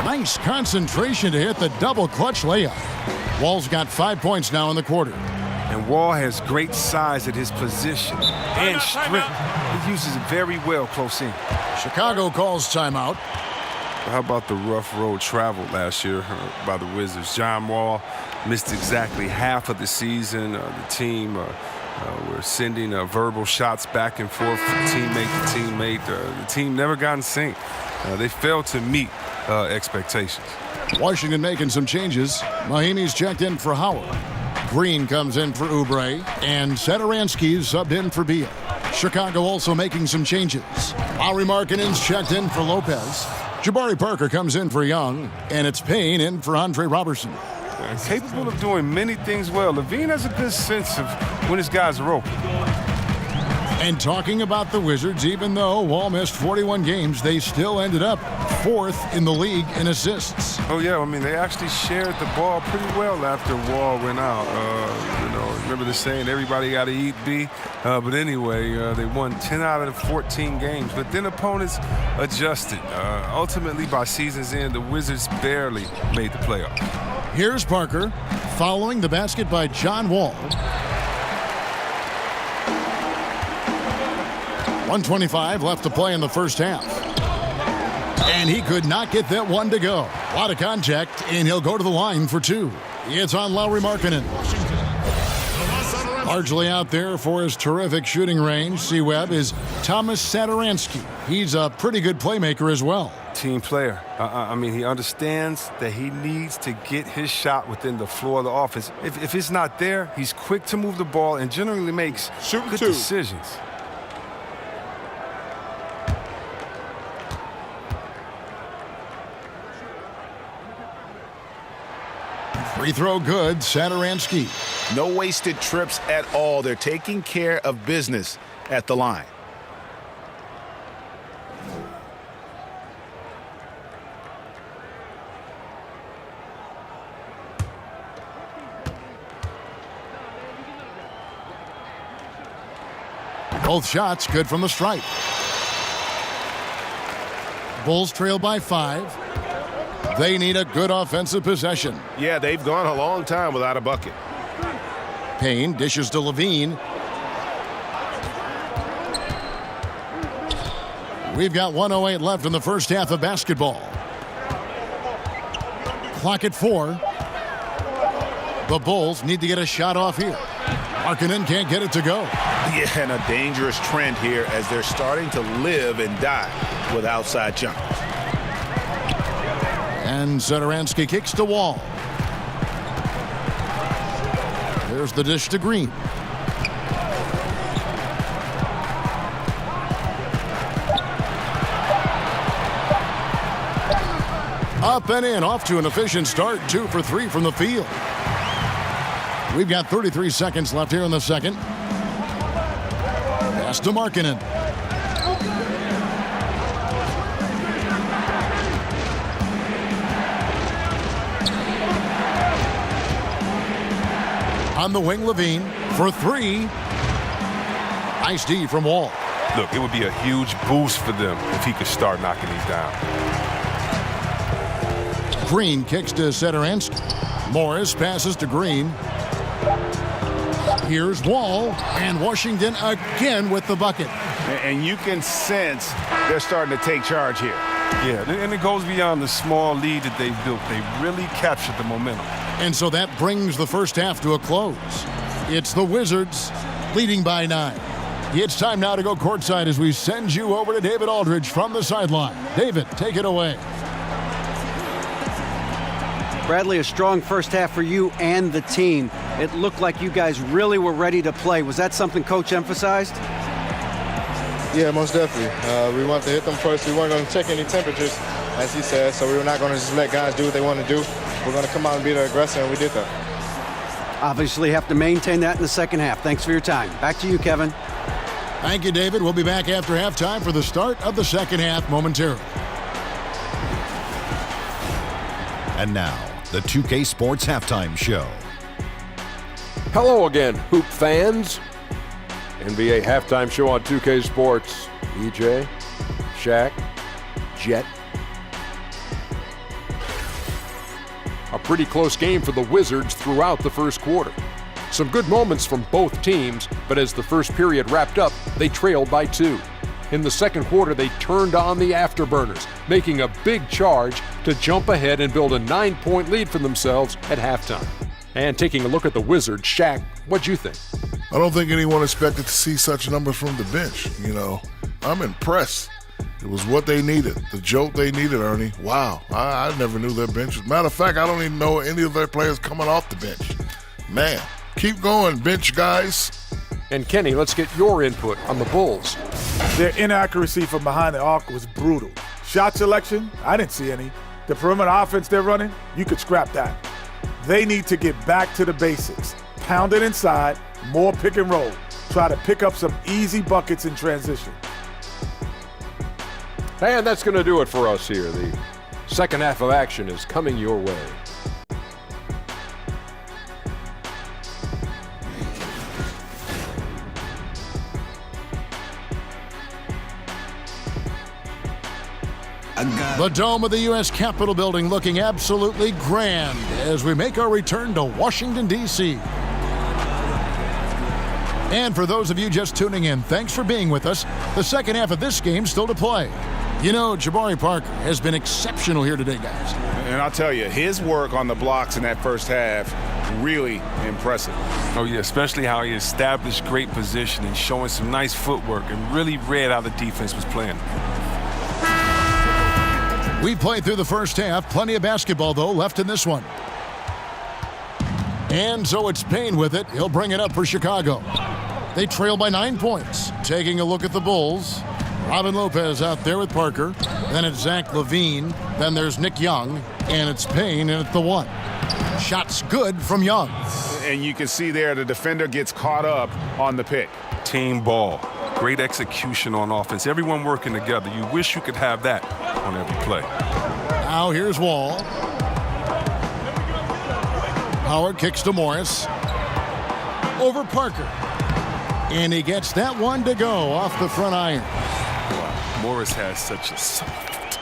Nice concentration to hit the double clutch layup. Wall's got 5 points now in the quarter. And Wall has great size at his position and strength. He uses it very well close in. Chicago calls timeout. How about the rough road travel last year by the Wizards? John Wall missed exactly half of the season. The team were sending verbal shots back and forth from teammate to teammate. The team never got in sync. They failed to meet expectations. Washington making some changes. Mahimi's checked in for Howard. Green comes in for Oubre, and Satoransky's subbed in for Beal. Chicago also making some changes. Lauri Markkanen's checked in for Lopez. Jabari Parker comes in for Young, and it's Payne in for Andre Robertson. Capable of doing many things well. Levine has a good sense of when his guys are open. And talking about the Wizards, even though Wall missed 41 games, they still ended up 4th in the league in assists. Oh, yeah. I mean, they actually shared the ball pretty well after Wall went out. Remember the saying, everybody got to eat B? But anyway, they won 10 out of the 14 games. But then opponents adjusted. Ultimately, by season's end, the Wizards barely made the playoffs. Here's Parker following the basket by John Wall. 1:25 left to play in the first half. And he could not get that one to go. A lot of contact, and he'll go to the line for 2. It's on Lauri Markkanen. Largely out there for his terrific shooting range, C-Web, is Thomas Satoransky. He's a pretty good playmaker as well. Team player. I mean, he understands that he needs to get his shot within the floor of the offense. If it's not there, he's quick to move the ball and generally makes good decisions. Free throw good, Satoransky. No wasted trips at all. They're taking care of business at the line. Both shots good from the stripe. Bulls trail by 5. They need a good offensive possession. Yeah, they've gone a long time without a bucket. Payne dishes to Levine. We've got 1:08 left in the first half of basketball. Clock at 4. The Bulls need to get a shot off here. Markkanen can't get it to go. Yeah, and a dangerous trend here as they're starting to live and die with outside jumpers. And Satoransky kicks to Wall. There's the dish to Green. Up and in, off to an efficient start. 2 for 3 from the field. We've got 33 seconds left here in the second. Pass to Markkanen. On the wing, Levine for 3. Nice D from Wall. Look, it would be a huge boost for them if he could start knocking these down. Green kicks to Satoransky. Morris passes to Green. Here's Wall, and Washington again with the bucket. And you can sense they're starting to take charge here. Yeah, and it goes beyond the small lead that they've built. They really captured the momentum. And so that brings the first half to a close. It's the Wizards leading by 9. It's time now to go courtside as we send you over to David Aldridge from the sideline. David, take it away. Bradley, a strong first half for you and the team. It looked like you guys really were ready to play. Was that something Coach emphasized? Yeah, most definitely. We wanted to hit them first. We weren't going to check any temperatures, as he said, so we were not going to just let guys do what they want to do. We're going to come out and be the aggressor, and we did that. Obviously have to maintain that in the second half. Thanks for your time. Back to you, Kevin. Thank you, David. We'll be back after halftime for the start of the second half momentarily. And now, the 2K Sports Halftime Show. Hello again, Hoop fans. NBA Halftime Show on 2K Sports. EJ, Shaq, Jet. A pretty close game for the Wizards throughout the first quarter. Some good moments from both teams, but as the first period wrapped up, they trailed by 2. In the second quarter, they turned on the afterburners, making a big charge to jump ahead and build a 9-point lead for themselves at halftime. And taking a look at the Wizards, Shaq, what'd you think? I don't think anyone expected to see such numbers from the bench. I'm impressed. It was what they needed, the jolt they needed, Ernie. Wow, I never knew their bench. Matter of fact, I don't even know any of their players coming off the bench. Man, keep going, bench guys. And Kenny, let's get your input on the Bulls. Their inaccuracy from behind the arc was brutal. Shot selection, I didn't see any. The perimeter offense they're running, you could scrap that. They need to get back to the basics. Pound it inside, more pick and roll. Try to pick up some easy buckets in transition. And that's going to do it for us here. The second half of action is coming your way. The dome of the U.S. Capitol building looking absolutely grand as we make our return to Washington, D.C. And for those of you just tuning in, thanks for being with us. The second half of this game still to play. Jabari Parker has been exceptional here today, guys. And I'll tell you, his work on the blocks in that first half, really impressive. Oh, yeah, especially how he established great position and showing some nice footwork and really read how the defense was playing. We played through the first half. Plenty of basketball, though, left in this one. And so it's Payne with it. He'll bring it up for Chicago. They trail by 9 points. Taking a look at the Bulls. Robin Lopez out there with Parker. Then it's Zach LaVine. Then there's Nick Young. And it's Payne in at the 1. Shots good from Young. And you can see there the defender gets caught up on the pick. Team ball. Great execution on offense. Everyone working together. You wish you could have that on every play. Now here's Wall. Howard kicks to Morris. Over Parker. And he gets that one to go off the front iron. Wow. Morris has such a soft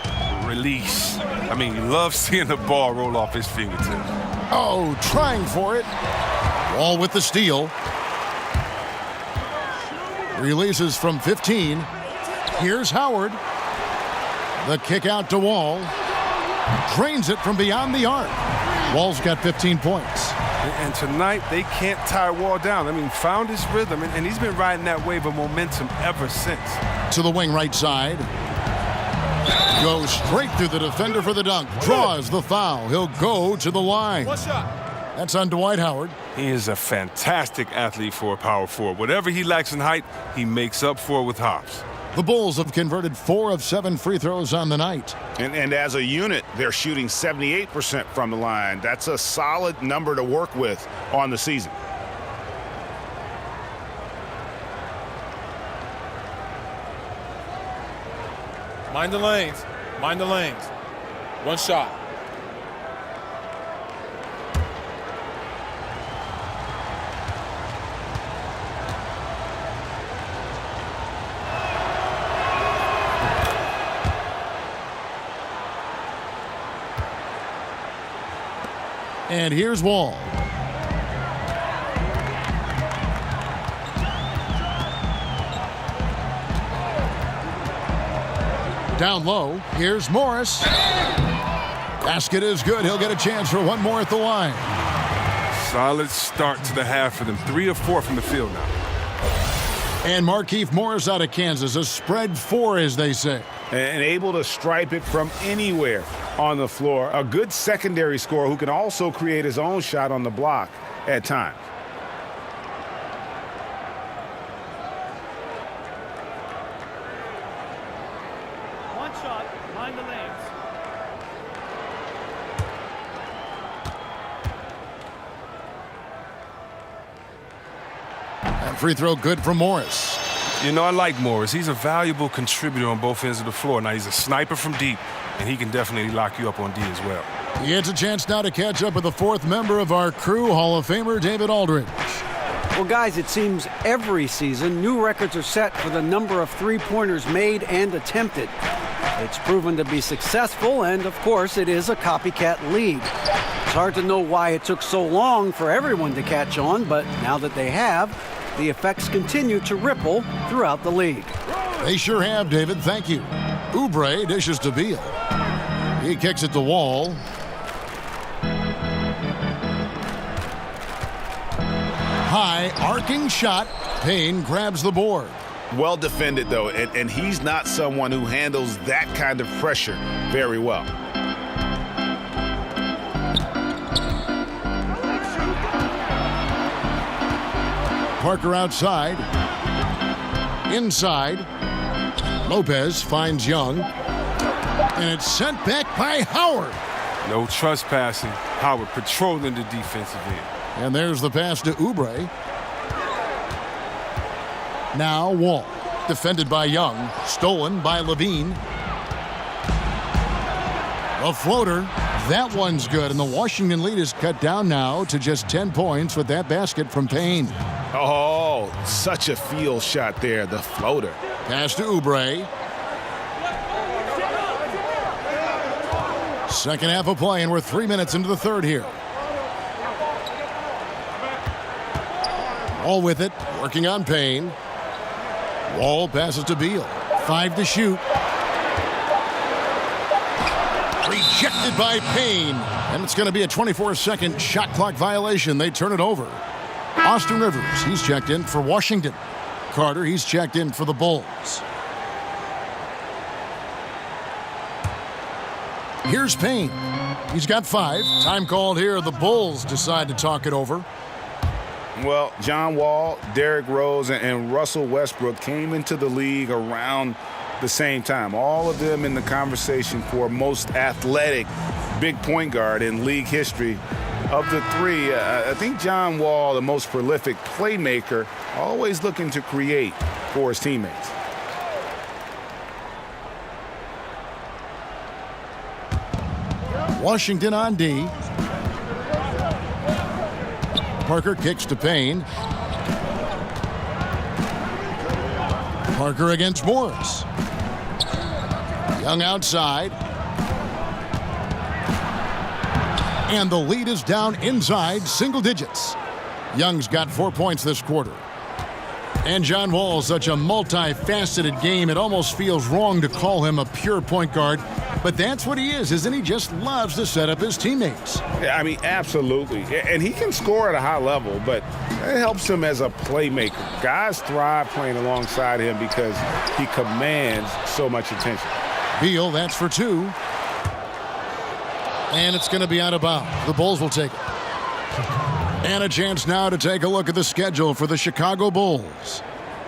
release. I mean, you love seeing the ball roll off his fingertips. Oh, trying for it. Wall with the steal. Releases from 15. Here's Howard. The kick out to Wall. Drains it from beyond the arc. Wall's got 15 points. And tonight, they can't tie Wall down. I mean, found his rhythm, and he's been riding that wave of momentum ever since. To the wing right side. Goes straight through the defender for the dunk. Draws the foul. He'll go to the line. That's on Dwight Howard. He is a fantastic athlete for a power forward. Whatever he lacks in height, he makes up for it with hops. The Bulls have converted 4 of 7 free throws on the night. And as a unit, they're shooting 78% from the line. That's a solid number to work with on the season. Mind the lanes. Mind the lanes. One shot. And here's Wall. Down low, here's Morris. Basket is good. He'll get a chance for one more at the line. Solid start to the half for them. 3 of 4 from the field now. And Markieff Morris out of Kansas. A spread 4, as they say. And able to stripe it from anywhere on the floor. A good secondary scorer who can also create his own shot on the block at times. One shot, mind the lanes. And free throw good from Morris. You know, I like Morris. He's a valuable contributor on both ends of the floor. Now, he's a sniper from deep, and he can definitely lock you up on D as well. He gets a chance now to catch up with the 4th member of our crew, Hall of Famer David Aldridge. Well, guys, it seems every season new records are set for the number of three-pointers made and attempted. It's proven to be successful, and of course, it is a copycat league. It's hard to know why it took so long for everyone to catch on, but now that they have, the effects continue to ripple throughout the league. They sure have, David. Thank you. Oubre dishes to Beal. He kicks it to Wall. High arcing shot. Payne grabs the board. Well defended, though, and he's not someone who handles that kind of pressure very well. Parker outside. Inside. Lopez finds Young. And it's sent back by Howard. No trespassing. Howard patrolling the defensive end. And there's the pass to Oubre. Now Wall. Defended by Young. Stolen by LaVine. A floater. That one's good. And the Washington lead is cut down now to just 10 points with that basket from Payne. Oh, such a field shot there, the floater. Pass to Oubre. Second half of play, and we're 3 minutes into the third here. Wall with it, working on Payne. Wall passes to Beal. 5 to shoot. Rejected by Payne. And it's going to be a 24-second shot clock violation. They turn it over. Austin Rivers, he's checked in for Washington. Carter, he's checked in for the Bulls. Here's Payne. He's got 5. Time called here. The Bulls decide to talk it over. Well, John Wall, Derrick Rose, and Russell Westbrook came into the league around the same time. All of them in the conversation for most athletic big point guard in league history. Of the 3, I think John Wall, the most prolific playmaker, always looking to create for his teammates. Washington on D. Parker kicks to Payne. Parker against Morris. Young outside. And the lead is down inside single digits. Young's got 4 points this quarter. And John Wall, such a multifaceted game, it almost feels wrong to call him a pure point guard. But that's what he is, isn't he? Just loves to set up his teammates. Yeah, I mean, absolutely. And he can score at a high level, but it helps him as a playmaker. Guys thrive playing alongside him because he commands so much attention. Beal, that's for 2. And it's going to be out of bounds. The Bulls will take it. And a chance now to take a look at the schedule for the Chicago Bulls.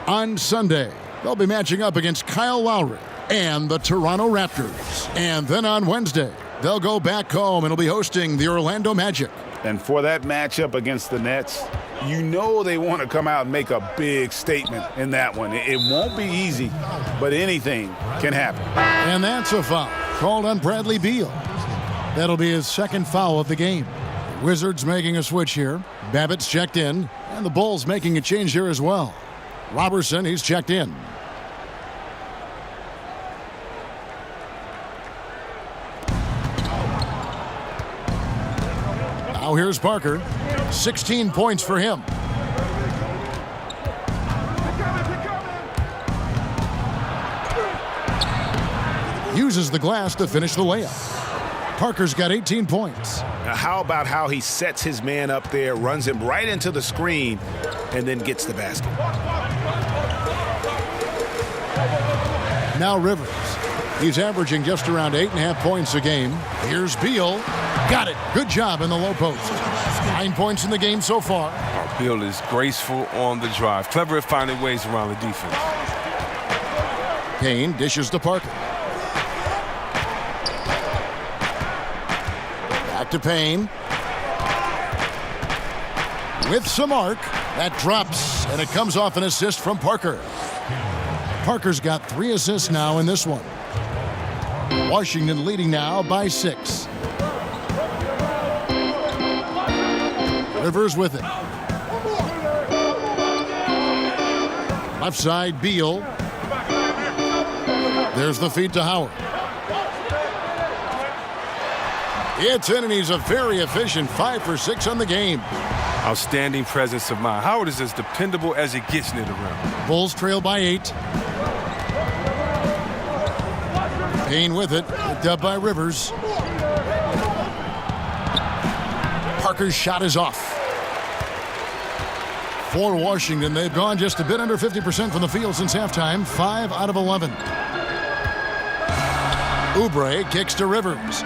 On Sunday, they'll be matching up against Kyle Lowry and the Toronto Raptors. And then on Wednesday, they'll go back home and will be hosting the Orlando Magic. And for that matchup against the Nets, you know they want to come out and make a big statement in that one. It won't be easy, but anything can happen. And that's a foul called on Bradley Beal. That'll be his second foul of the game. Wizards making a switch here. Babbitt's checked in, and the Bulls making a change here as well. Robertson, he's checked in. Now here's Parker. 16 points for him. Uses the glass to finish the layup. Parker's got 18 points. Now how about how he sets his man up there, runs him right into the screen, and then gets the basket. Now Rivers. He's averaging just around 8.5 points a game. Here's Beal. Got it. Good job in the low post. 9 points in the game so far. Beal is graceful on the drive. Clever at finding ways around the defense. Payne dishes to Parker. Back to Payne. With some arc. That drops, and it comes off an assist from Parker. Parker's got 3 assists now in this one. Washington leading now by 6. Rivers with it. Left side, Beal. There's the feed to Howard. It's in, and he's a very efficient 5 for 6 on the game. Outstanding presence of mind. Howard is as dependable as it gets near the rim. Bulls trail by 8. Payne with it, picked up by Rivers. Parker's shot is off. For Washington, they've gone just a bit under 50% from the field since halftime, 5 out of 11. Oubre kicks to Rivers.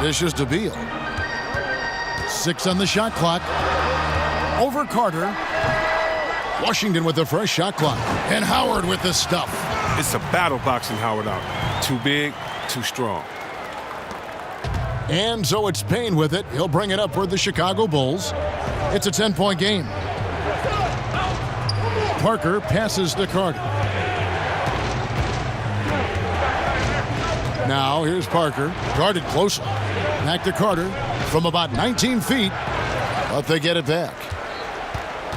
Dishes to Beal. 6 on the shot clock. Over Carter. Washington with the fresh shot clock. And Howard with the stuff. It's a battle boxing Howard out. Too big, too strong. And so it's Payne with it. He'll bring it up for the Chicago Bulls. It's a 10-point game. Parker passes to Carter. Now here's Parker. Guarded closely. Back to Carter from about 19 feet. But they get it back.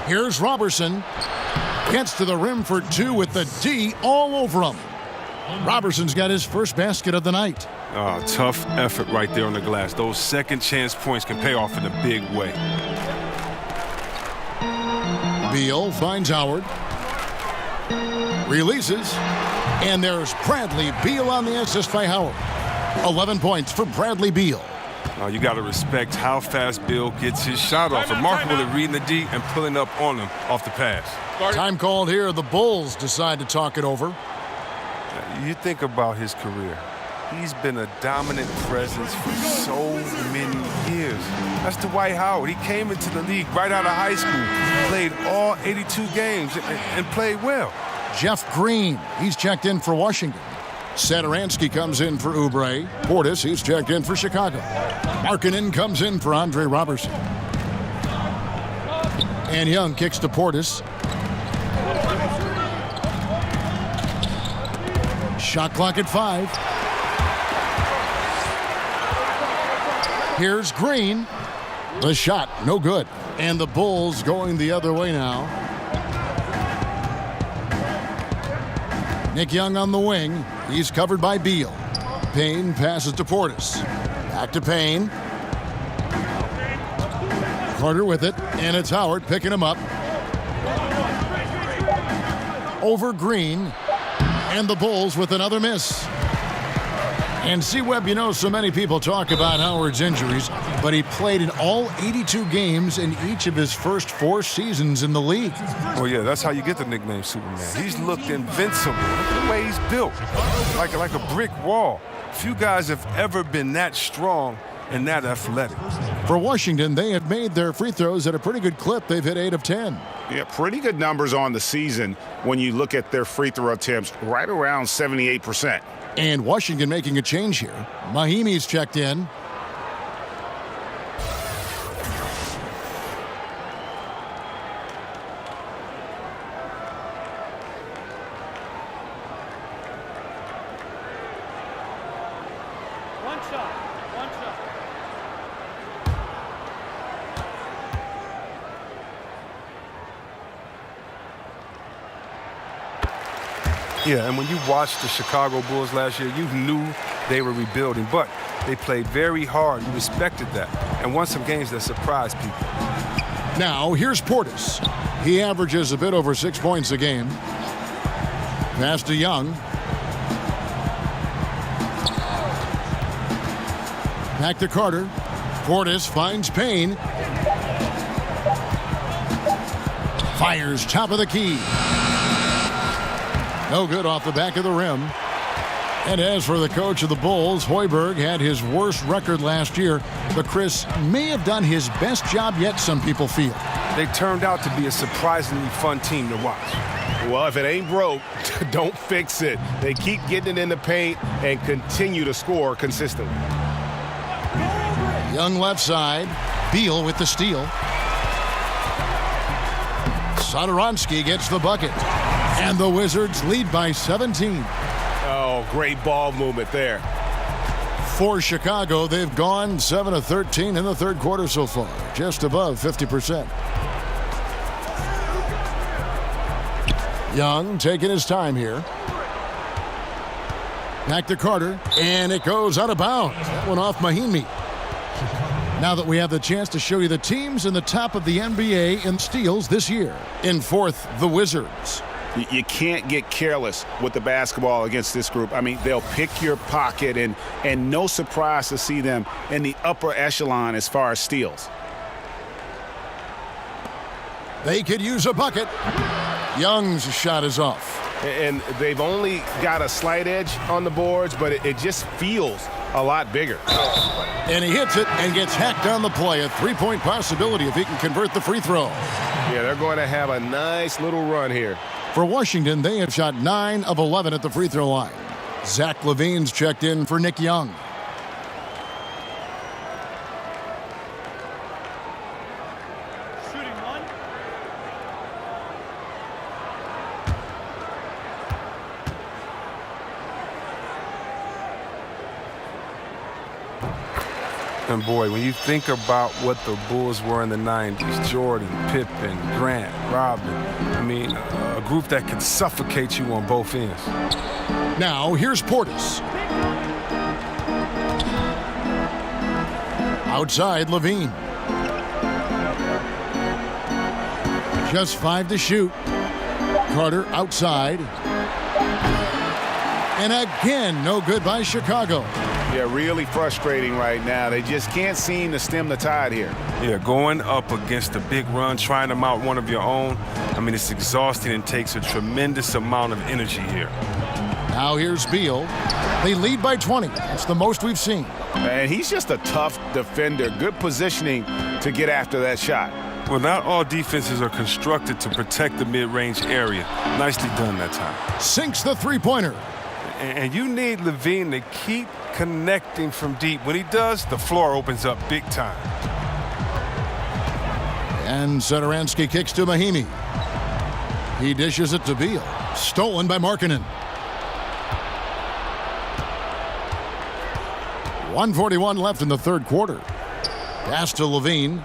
Here's Robertson. Gets to the rim for 2 with the D all over him. Robertson's got his first basket of the night. Tough effort right there on the glass. Those second chance points can pay off in a big way. Beal finds Howard. Releases. And there's Bradley Beal on the assist by Howard. 11 points for Bradley Beal. You got to respect how fast Beal gets his shot off. Remarkable at reading the D and pulling up on him off the pass. Time called here. The Bulls decide to talk it over. You think about his career. He's been a dominant presence for so many years. That's Dwight Howard. He came into the league right out of high school, played all 82 games, and played well. Jeff Green, he's checked in for Washington. Satoransky comes in for Oubre. Portis, he's checked in for Chicago. Markkanen comes in for Andre Robertson. And Young kicks to Portis. Shot clock at 5. Here's Green. The shot, no good. And the Bulls going the other way now. Nick Young on the wing. He's covered by Beal. Payne passes to Portis. Back to Payne. Carter with it, and it's Howard picking him up. Over Green, and the Bulls with another miss. And C-Webb, you know, so many people talk about Howard's injuries, but he played in all 82 games in each of his first 4 seasons in the league. Well, yeah, that's how you get the nickname Superman. He's looked invincible. Look at the way he's built, like a brick wall. Few guys have ever been that strong and that athletic. For Washington, they have made their free throws at a pretty good clip. They've hit 8 of 10. Yeah, pretty good numbers on the season when you look at their free throw attempts, right around 78%. And Washington making a change here. Mahimi's checked in. One shot. Yeah, and when you watched the Chicago Bulls last year, you knew they were rebuilding, but they played very hard. You respected that and won some games that surprised people. Now, here's Portis. He averages a bit over 6 points a game. Pass to Young. Back to Carter. Portis finds Payne. Fires top of the key. No good off the back of the rim. And as for the coach of the Bulls, Hoiberg had his worst record last year, but Chris may have done his best job yet, some people feel. They turned out to be a surprisingly fun team to watch. Well, if it ain't broke, don't fix it. They keep getting it in the paint and continue to score consistently. Young left side. Beal with the steal. Satoransky gets the bucket. And the Wizards lead by 17. Oh, great ball movement there. For Chicago, they've gone 7 of 13 in the third quarter so far, just above 50%. Young taking his time here. Back to Carter, and it goes out of bounds. That one off Mahimi. Now that we have the chance to show you the teams in the top of the NBA in steals this year. In fourth, the Wizards. You can't get careless with the basketball against this group. I mean, they'll pick your pocket, and no surprise to see them in the upper echelon as far as steals. They could use a bucket. Young's shot is off. And they've only got a slight edge on the boards, but it just feels a lot bigger. And he hits it and gets hacked on the play. A three-point possibility if he can convert the free throw. Yeah, they're going to have a nice little run here. For Washington, they have shot 9 of 11 at the free throw line. Zach LaVine's checked in for Nick Young. Shooting one. And boy, when you think about what the Bulls were in the 90s, Jordan, Pippen, Grant, Robin, I mean, a group that could suffocate you on both ends. Now, here's Portis. Outside, Levine. Just 5 to shoot. Carter outside. And again, no good by Chicago. Yeah, really frustrating right now. They just can't seem to stem the tide here. Yeah, going up against a big run, trying to mount one of your own, I mean, it's exhausting and takes a tremendous amount of energy here. Now here's Beal. They lead by 20. That's the most we've seen. And he's just a tough defender. Good positioning to get after that shot. Well, not all defenses are constructed to protect the mid-range area. Nicely done that time. Sinks the three-pointer. And you need Levine to keep connecting from deep. When he does, the floor opens up big time. And Satoransky kicks to Mahimi. He dishes it to Beal. Stolen by Markkanen. 1:41 left in the third quarter. Pass to Levine.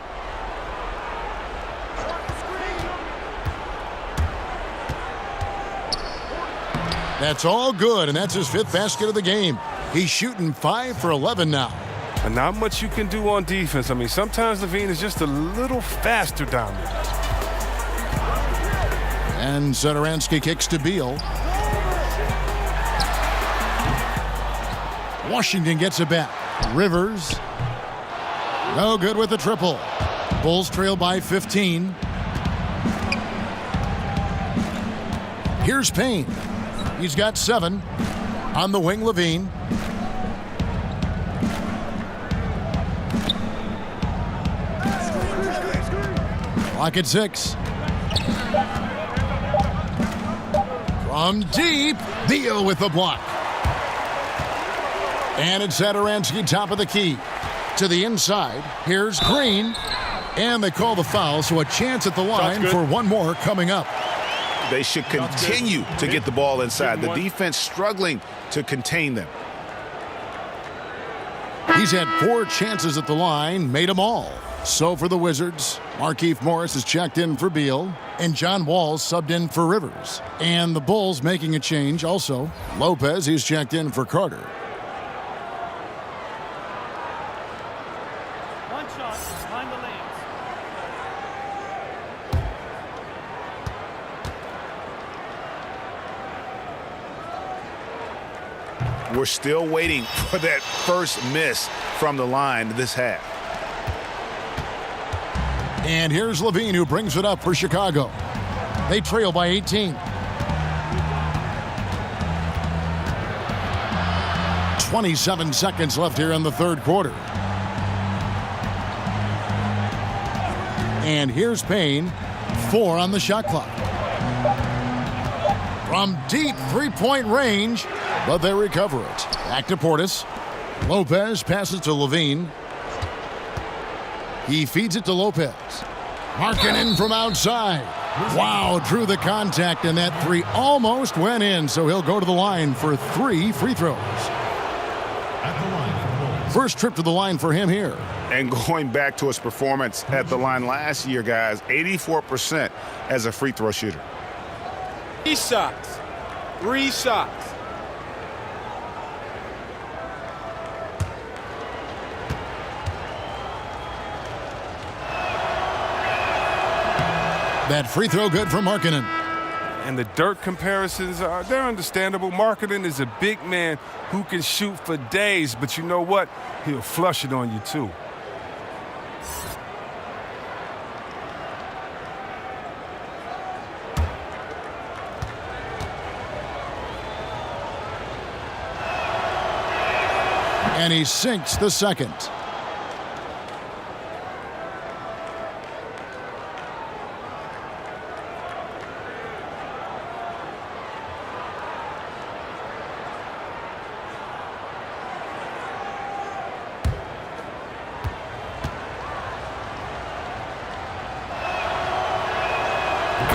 That's all good, and that's his 5th basket of the game. He's shooting 5 for 11 now. And not much you can do on defense. I mean, sometimes Levine is just a little faster down there. And Satoransky kicks to Beal. Washington gets it back. Rivers. No good with the triple. Bulls trail by 15. Here's Payne. He's got 7. On the wing, Levine. Clock at 6. From deep, Beal with the block. And it's Satoransky, top of the key. To the inside, here's Green. And they call the foul, so a chance at the line for one more coming up. They should continue to get the ball inside. The defense struggling to contain them. He's had 4 chances at the line, made them all. So for the Wizards, Markieff Morris is checked in for Beal, and John Wall subbed in for Rivers. And the Bulls making a change also. Lopez, he's checked in for Carter. One shot behind the lanes. We're still waiting for that first miss from the line this half. And here's Levine, who brings it up for Chicago. They trail by 18. 27 seconds left here in the third quarter. And here's Payne. 4 on the shot clock. From deep three-point range, but they recover it. Back to Portis. Lopez passes to Levine. He feeds it to Lopez. Markkanen from outside. Wow, drew the contact, and that 3 almost went in, so he'll go to the line for 3 free throws. First trip to the line for him here. And going back to his performance at the line last year, guys, 84% as a free throw shooter. 3 shots. 3 shots. That free throw good for Markkanen. And the Dirk comparisons, they're understandable. Markkanen is a big man who can shoot for days, but you know what? He'll flush it on you too. And he sinks the second.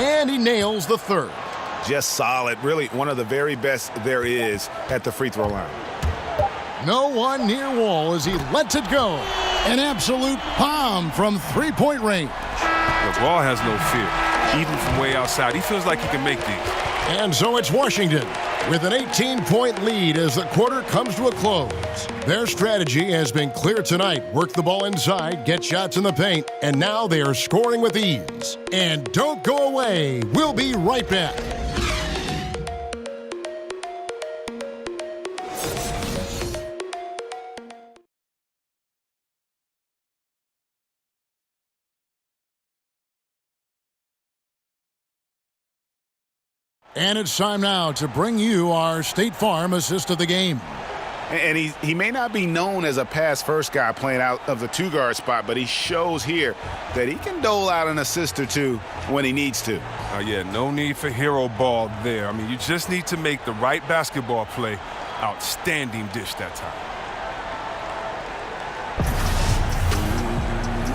And he nails the third. Just solid. Really one of the very best there is at the free throw line. No one near Wall as he lets it go. An absolute bomb from three-point range. Look, Wall has no fear, even from way outside. He feels like he can make these. And so it's Washington with an 18-point lead as the quarter comes to a close. Their strategy has been clear tonight. Work the ball inside, get shots in the paint, and now they are scoring with ease. And don't go away. We'll be right back. And it's time now to bring you our State Farm assist of the game. And he may not be known as a pass-first guy playing out of the two-guard spot, but he shows here that he can dole out an assist or two when he needs to. Yeah, no need for hero ball there. I mean, you just need to make the right basketball play. Outstanding dish that time.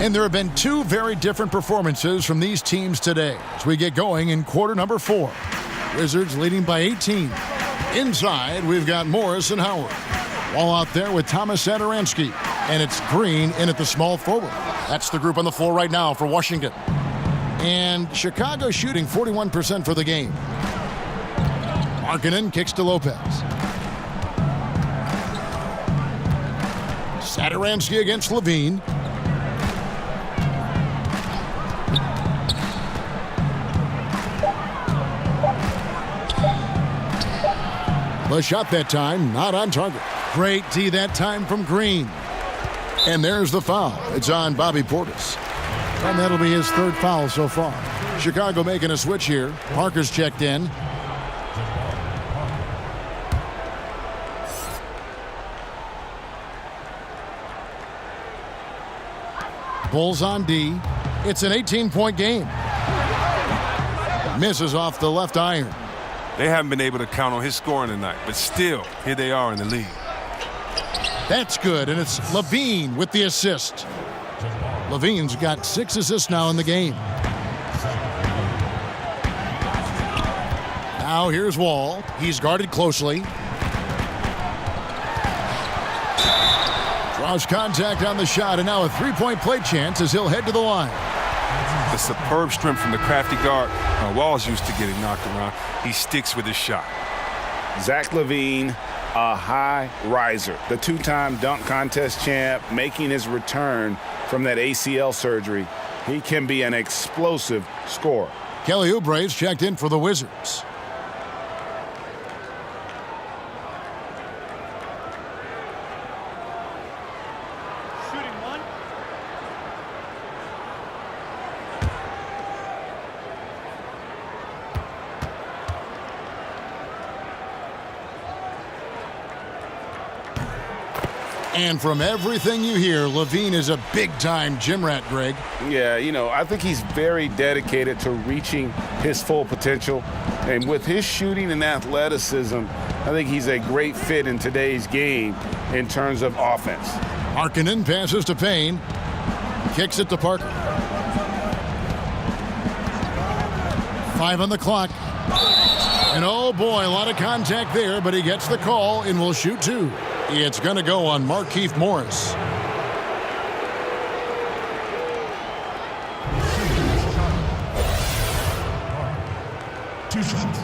And there have been two very different performances from these teams today as we get going in quarter number 4. Wizards leading by 18. Inside, we've got Morris and Howard. All out there with Thomas Satoransky. And it's Green in at the small forward. That's the group on the floor right now for Washington. And Chicago shooting 41% for the game. Markkanen kicks to Lopez. Satoransky against Levine. The shot that time, not on target. Great D that time from Green. And there's the foul. It's on Bobby Portis. And that'll be his third foul so far. Chicago making a switch here. Parker's checked in. Bulls on D. It's an 18-point game. Misses off the left iron. They haven't been able to count on his scoring tonight, but still, here they are in the lead. That's good, and it's Levine with the assist. Levine's got 6 assists now in the game. Now here's Wall. He's guarded closely. Draws contact on the shot, and now a three-point play chance as he'll head to the line. The superb strength from the crafty guard. Wall's used to getting knocked around. He sticks with his shot. Zach LaVine, a high riser. The two-time dunk contest champ making his return from that ACL surgery. He can be an explosive scorer. Kelly Oubre's checked in for the Wizards. Shooting one. And from everything you hear, Levine is a big-time gym rat, Greg. Yeah, you know, I think he's very dedicated to reaching his full potential. And with his shooting and athleticism, I think he's a great fit in today's game in terms of offense. Markkanen passes to Payne. Kicks it to Parker. 5 on the clock. And oh boy, a lot of contact there, but he gets the call and will shoot 2. It's going to go on Markieff Morris. Two shots.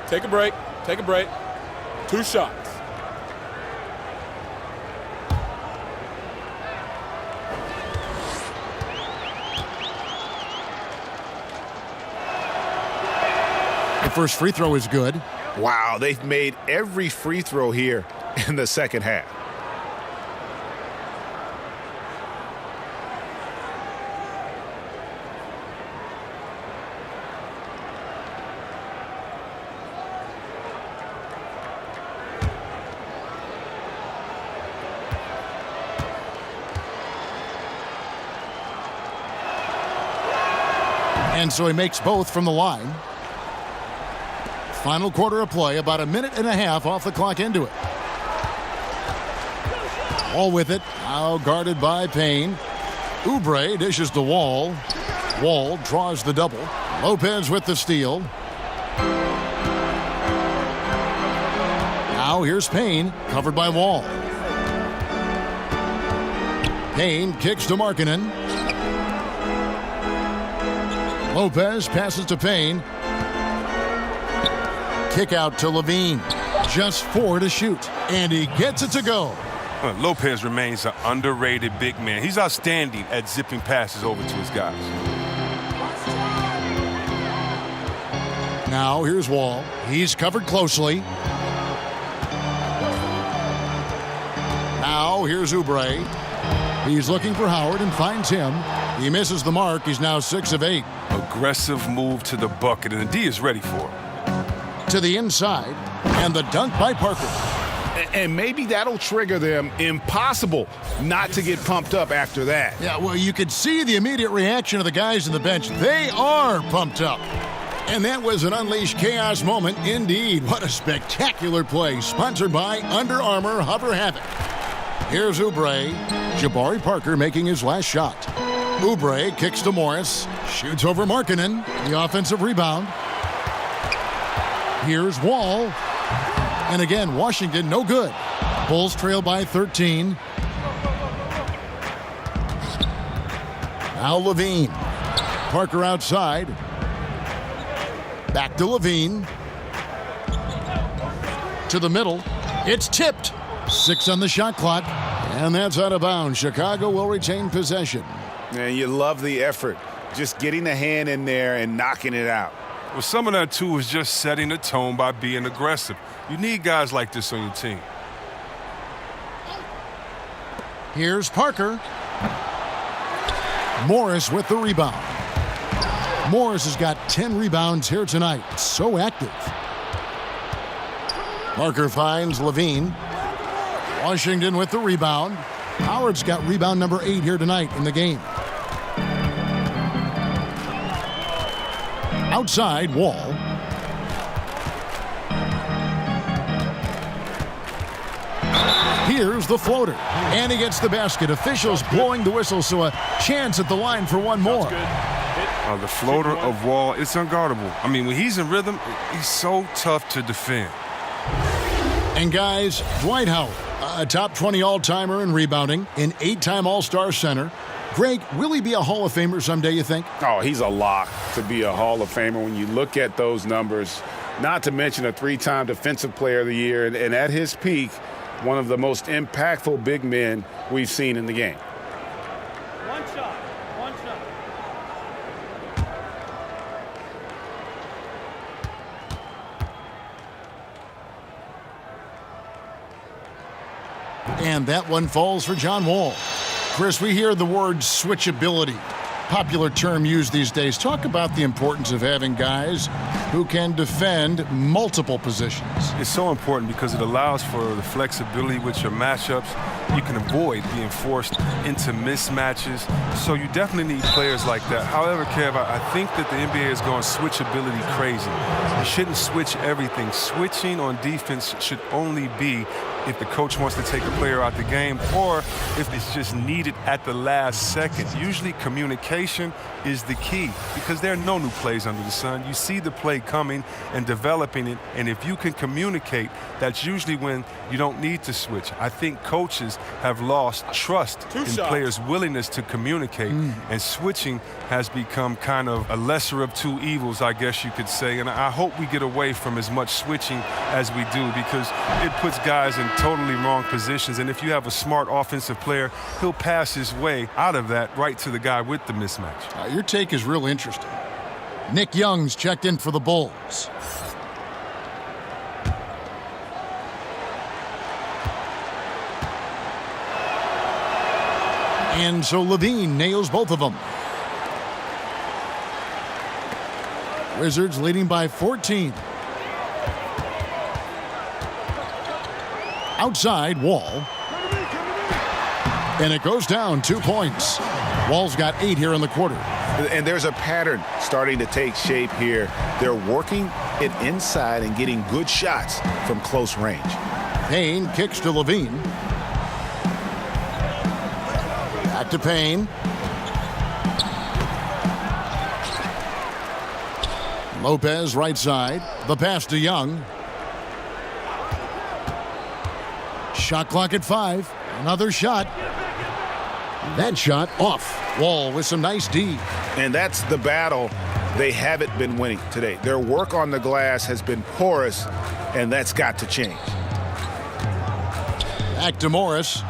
Take a break. Take a break. 2 shots. The first free throw is good. Wow, they've made every free throw here in the second half. And so he makes both from the line. Final quarter of play, about 1.5 minutes off the clock into it. Wall with it, now guarded by Payne. Oubre dishes to Wall. Wall draws the double. Lopez with the steal. Now here's Payne, covered by Wall. Payne kicks to Markkanen. Lopez passes to Payne. Kick out to Levine. Just 4 to shoot. And he gets it to go. Lopez remains an underrated big man. He's outstanding at zipping passes over to his guys. Now here's Wall. He's covered closely. Now here's Oubre. He's looking for Howard and finds him. He misses the mark. He's now 6 of 8. Aggressive move to the bucket, and the D is ready for it. To the inside, and the dunk by Parker. And maybe that'll trigger them. Impossible not to get pumped up after that. Yeah, well, you could see the immediate reaction of the guys on the bench. They are pumped up. And that was an unleashed chaos moment indeed. What a spectacular play, sponsored by Under Armour Hover Havoc. Here's Oubre. Jabari Parker making his last shot. Oubre kicks to Morris. Shoots over Markkanen. The offensive rebound. Here's Wall. And again, Washington, no good. Bulls trail by 13. Now Levine. Parker outside. Back to Levine. To the middle. It's tipped. 6 on the shot clock. And that's out of bounds. Chicago will retain possession. And you love the effort. Just getting the hand in there and knocking it out. Well, some of that, too, is just setting the tone by being aggressive. You need guys like this on your team. Here's Parker. Morris with the rebound. Morris has got 10 rebounds here tonight. So active. Parker finds Levine. Washington with the rebound. Howard's got rebound number 8 here tonight in the game. Outside, Wall. Here's the floater. And he gets the basket. Officials blowing the whistle, so a chance at the line for one more. The floater of Wall, it's unguardable. I mean, when he's in rhythm, he's so tough to defend. And guys, Dwight Howard, a top 20 all-timer in rebounding, an 8-time All-Star center. Greg, will he be a Hall of Famer someday, you think? Oh, he's a lock to be a Hall of Famer when you look at those numbers, not to mention a 3-time Defensive Player of the Year, and at his peak, one of the most impactful big men we've seen in the game. One shot. And that one falls for John Wall. Chris, we hear the word switchability, popular term used these days. Talk about the importance of having guys who can defend multiple positions. It's so important because it allows for the flexibility with your matchups. You can avoid being forced into mismatches. So you definitely need players like that. However, Kev, I think that the NBA is going switchability crazy. You shouldn't switch everything. Switching on defense should only be if the coach wants to take a player out the game or if it's just needed at the last second. Usually communication is the key because there are no new plays under the sun. You see the play coming and developing it, and if you can communicate, that's usually when you don't need to switch. I think coaches have lost trust in players' willingness to communicate, and switching has become kind of a lesser of two evils, I guess you could say. And I hope we get away from as much switching as we do because it puts guys in totally wrong positions. And if you have a smart offensive player, he'll pass his way out of that right to the guy with the mismatch. Your take is real interesting. Nick Young's checked in for the Bulls. And so Levine nails both of them. Wizards leading by 14. Outside, Wall. And it goes down 2 points. Wall's got 8 here in the quarter. And there's a pattern starting to take shape here. They're working it inside and getting good shots from close range. Payne kicks to Levine. Back to Payne. Lopez right side. The pass to Young. Shot clock at 5. Another shot. That shot off. Wall with some nice D. And that's the battle they haven't been winning today. Their work on the glass has been porous, and that's got to change. Back to Morris.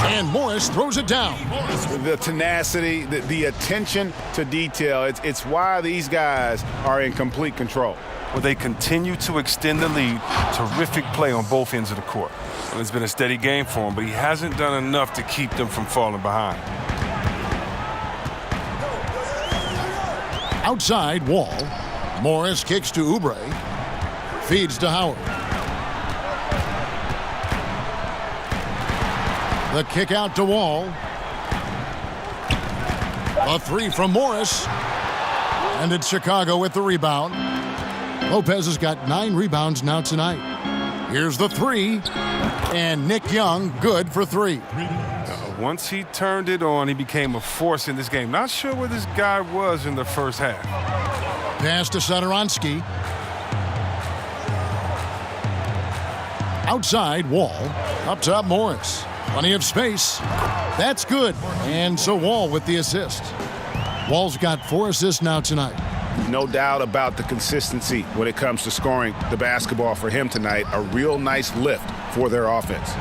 And Morris throws it down. The tenacity, the attention to detail, it's why these guys are in complete control. Well, they continue to extend the lead. Terrific play on both ends of the court. Well, it's been a steady game for him, but he hasn't done enough to keep them from falling behind. Outside, Wall. Morris kicks to Oubre. Feeds to Howard. The kick out to Wall. A three from Morris. And it's Chicago with the rebound. Lopez has got 9 rebounds now tonight. Here's the three. And Nick Young, good for 3. Once he turned it on, he became a force in this game. Not sure where this guy was in the first half. Pass to Satoransky. Outside, Wall. Up top, Morris. Plenty of space. That's good. And so Wall with the assist. Wall's got 4 assists now tonight. No doubt about the consistency when it comes to scoring the basketball for him tonight. A real nice lift for their offense.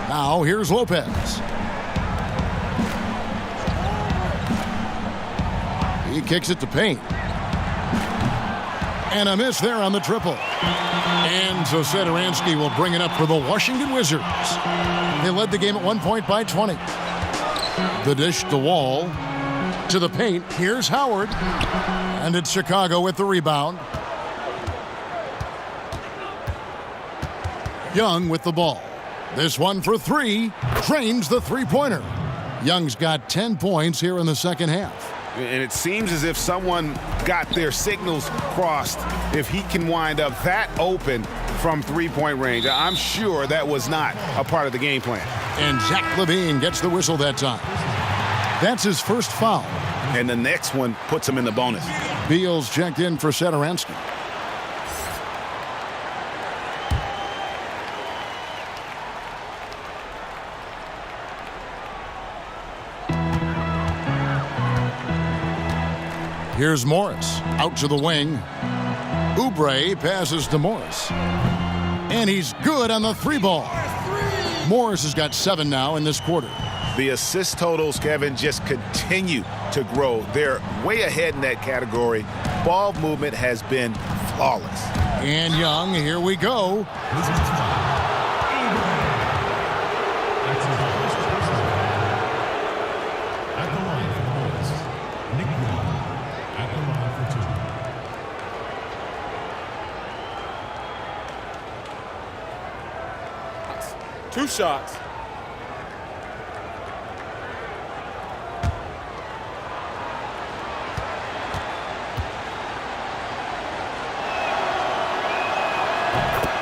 Now here's Lopez. He kicks it to Payne. And a miss there on the triple. And so Satoransky will bring it up for the Washington Wizards. They led the game at 1 point by 20. The dish to Wall. To the paint. Here's Howard. And it's Chicago with the rebound. Young with the ball. This one for 3. Drains the three-pointer. Young's got 10 points here in the second half. And it seems as if someone got their signals crossed. If he can wind up that open from three-point range, I'm sure that was not a part of the game plan. And Zach LaVine gets the whistle that time. That's his first foul. And the next one puts him in the bonus. Beals checked in for Satoransky. Here's Morris out to the wing. Oubre passes to Morris. And he's good on the 3-ball. Morris has got 7 now in this quarter. The assist totals, Kevin, just continue to grow. They're way ahead in that category. Ball movement has been flawless. And Young, here we go. Two shots.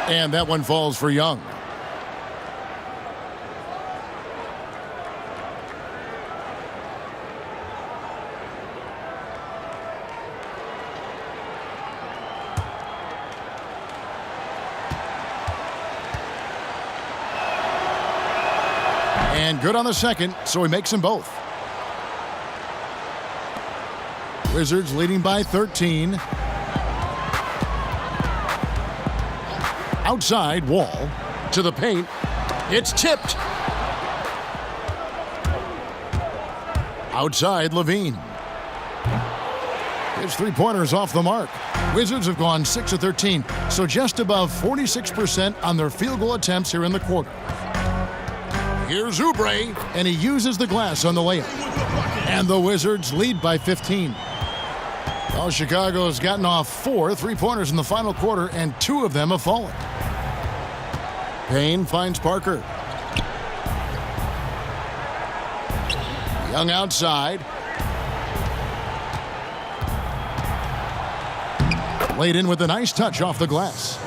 And that one falls for Young. And good on the second, so he makes them both. Wizards leading by 13. Outside, Wall to the paint. It's tipped. Outside, LaVine. His three-pointers off the mark. Wizards have gone 6 of 13, so just above 46% on their field goal attempts here in the quarter. Here's Oubre, and he uses the glass on the layup. And the Wizards lead by 15. Well, Chicago has gotten off 4 three-pointers in the final quarter, and 2 of them have fallen. Payne finds Parker. Young outside. Laid in with a nice touch off the glass.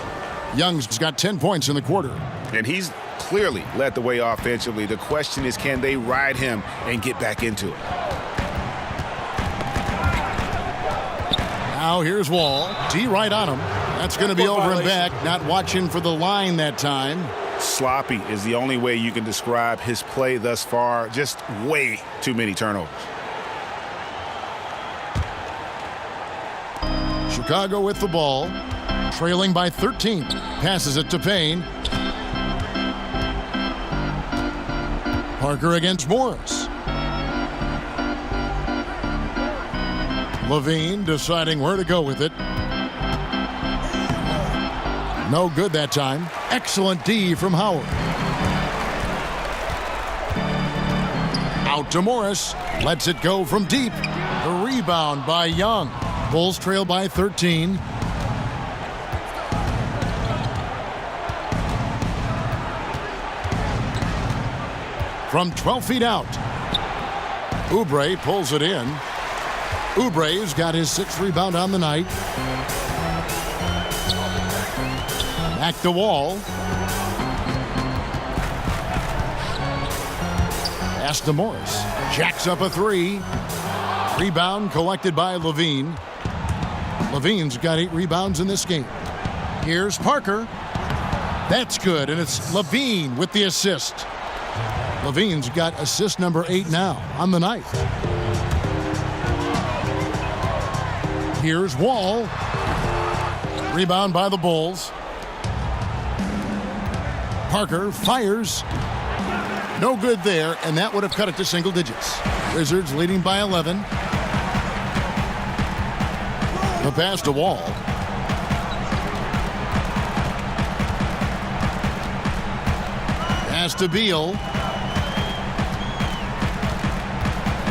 Young's got 10 points in the quarter. And he's clearly led the way offensively. The question is, can they ride him and get back into it? Now here's Wall. T right on him. That's going to be over and back. Not watching for the line that time. Sloppy is the only way you can describe his play thus far. Just way too many turnovers. Chicago with the ball. Trailing by 13. Passes it to Payne. Parker against Morris. Levine deciding where to go with it. No good that time. Excellent D from Howard. Out to Morris. Lets it go from deep. The rebound by Young. Bulls trail by 13. From 12 feet out. Oubre pulls it in. Oubre's got his 6th rebound on the night. Back to Wall. Pass to Morris. Jacks up a 3. Rebound collected by Levine. Levine's got 8 rebounds in this game. Here's Parker. That's good, and it's Levine with the assist. Levine's got assist number 8 now on the night. Here's Wall. Rebound by the Bulls. Parker fires. No good there, and that would have cut it to single digits. Wizards leading by 11. The pass to Wall. Pass to Beal.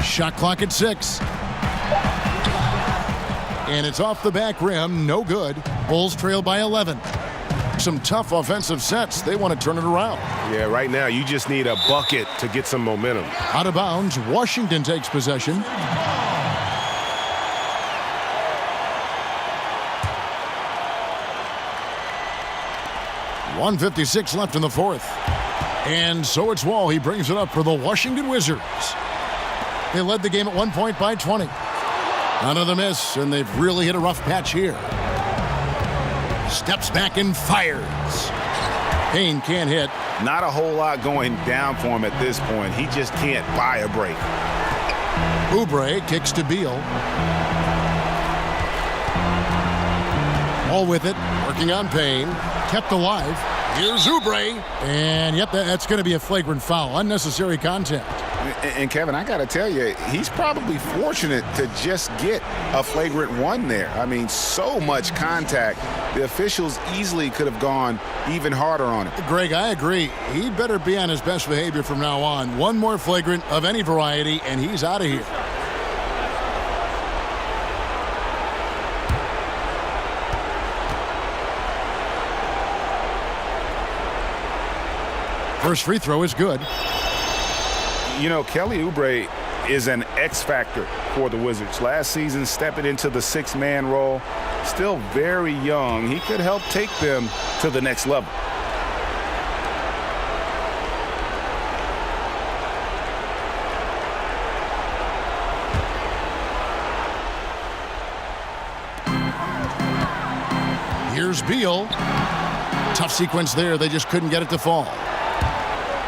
Shot clock at 6. And it's off the back rim. No good. Bulls trail by 11. Some tough offensive sets. They want to turn it around. Yeah, right now you just need a bucket to get some momentum. Out of bounds. Washington takes possession. .156 left in the 4th. And so it's Wall. He brings it up for the Washington Wizards. They led the game at 1 point by 20. Another miss, and they've really hit a rough patch here. Steps back and fires. Payne can't hit. Not a whole lot going down for him at this point. He just can't buy a break. Oubre kicks to Beal. All with it, working on Payne. Kept alive. Here's Oubre. And yep, that's going to be a flagrant foul. Unnecessary contact. And Kevin, I got to tell you, he's probably fortunate to just get a flagrant 1 there. I mean, so much contact. The officials easily could have gone even harder on it. Greg, I agree. He'd better be on his best behavior from now on. One more flagrant of any variety, and he's out of here. First free throw is good. You know, Kelly Oubre is an X factor for the Wizards. Last season, stepping into the 6-man role. Still very young. He could help take them to the next level. Here's Beal. Tough sequence there. They just couldn't get it to fall.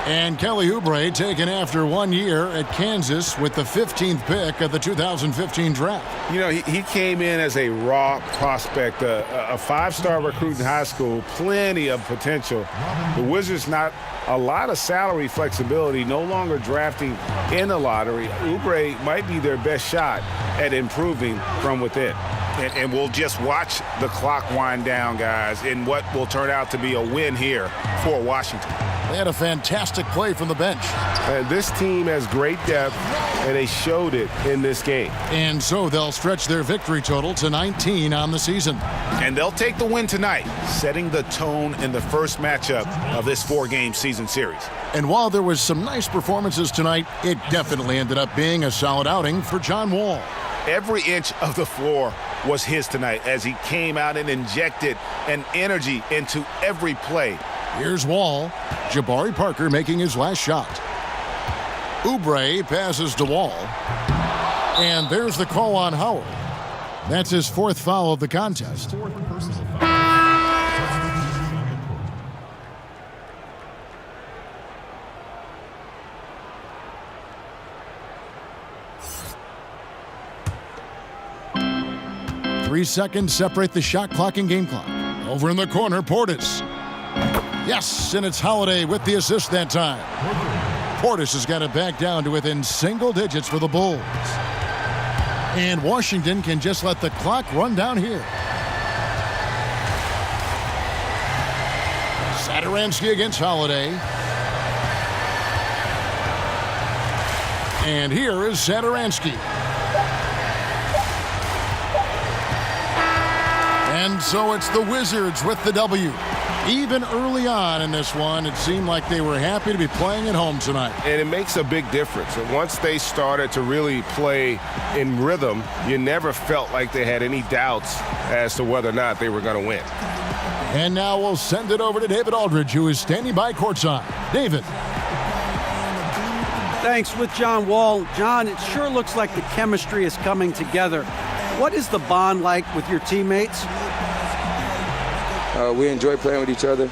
And Kelly Oubre taken after 1 year at Kansas with the 15th pick of the 2015 draft. You know, he came in as a raw prospect, a 5-star recruit in high school, plenty of potential. The Wizards not a lot of salary flexibility, no longer drafting in the lottery. Oubre might be their best shot at improving from within. And we'll just watch the clock wind down, guys, in what will turn out to be a win here for Washington. They had a fantastic play from the bench. This team has great depth, and they showed it in this game. And so they'll stretch their victory total to 19 on the season. And they'll take the win tonight, setting the tone in the first matchup of this 4-game season series. And while there was some nice performances tonight, it definitely ended up being a solid outing for John Wall. Every inch of the floor was his tonight as he came out and injected an energy into every play. Here's Wall. Jabari Parker making his last shot. Oubre passes to Wall. And there's the call on Howard. That's his 4th foul of the contest. Three seconds separate the shot clock and game clock. Over in the corner, Portis. Yes, and it's Holiday with the assist that time. Portis has got it back down to within single digits for the Bulls. And Washington can just let the clock run down here. Satoransky against Holiday. And here is Satoransky. And so it's the Wizards with the W. Even early on in this one, it seemed like they were happy to be playing at home tonight. And it makes a big difference. And once they started to really play in rhythm, you never felt like they had any doubts as to whether or not they were going to win. And now we'll send it over to David Aldridge, who is standing by courtside. David. Thanks. With John Wall. John, it sure looks like the chemistry is coming together. What is the bond like with your teammates? We enjoy playing with each other.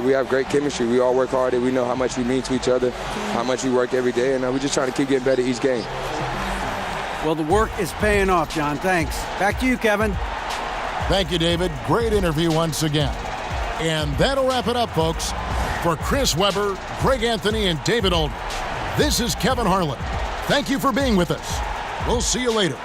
We have great chemistry. We all work hard, and we know how much we mean to each other, how much we work every day, and we're just trying to keep getting better each game. Well, the work is paying off, John. Thanks. Back to you, Kevin. Thank you, David. Great interview once again. And that'll wrap it up, folks. For Chris Webber, Greg Anthony, and David Aldridge, this is Kevin Harlan. Thank you for being with us. We'll see you later.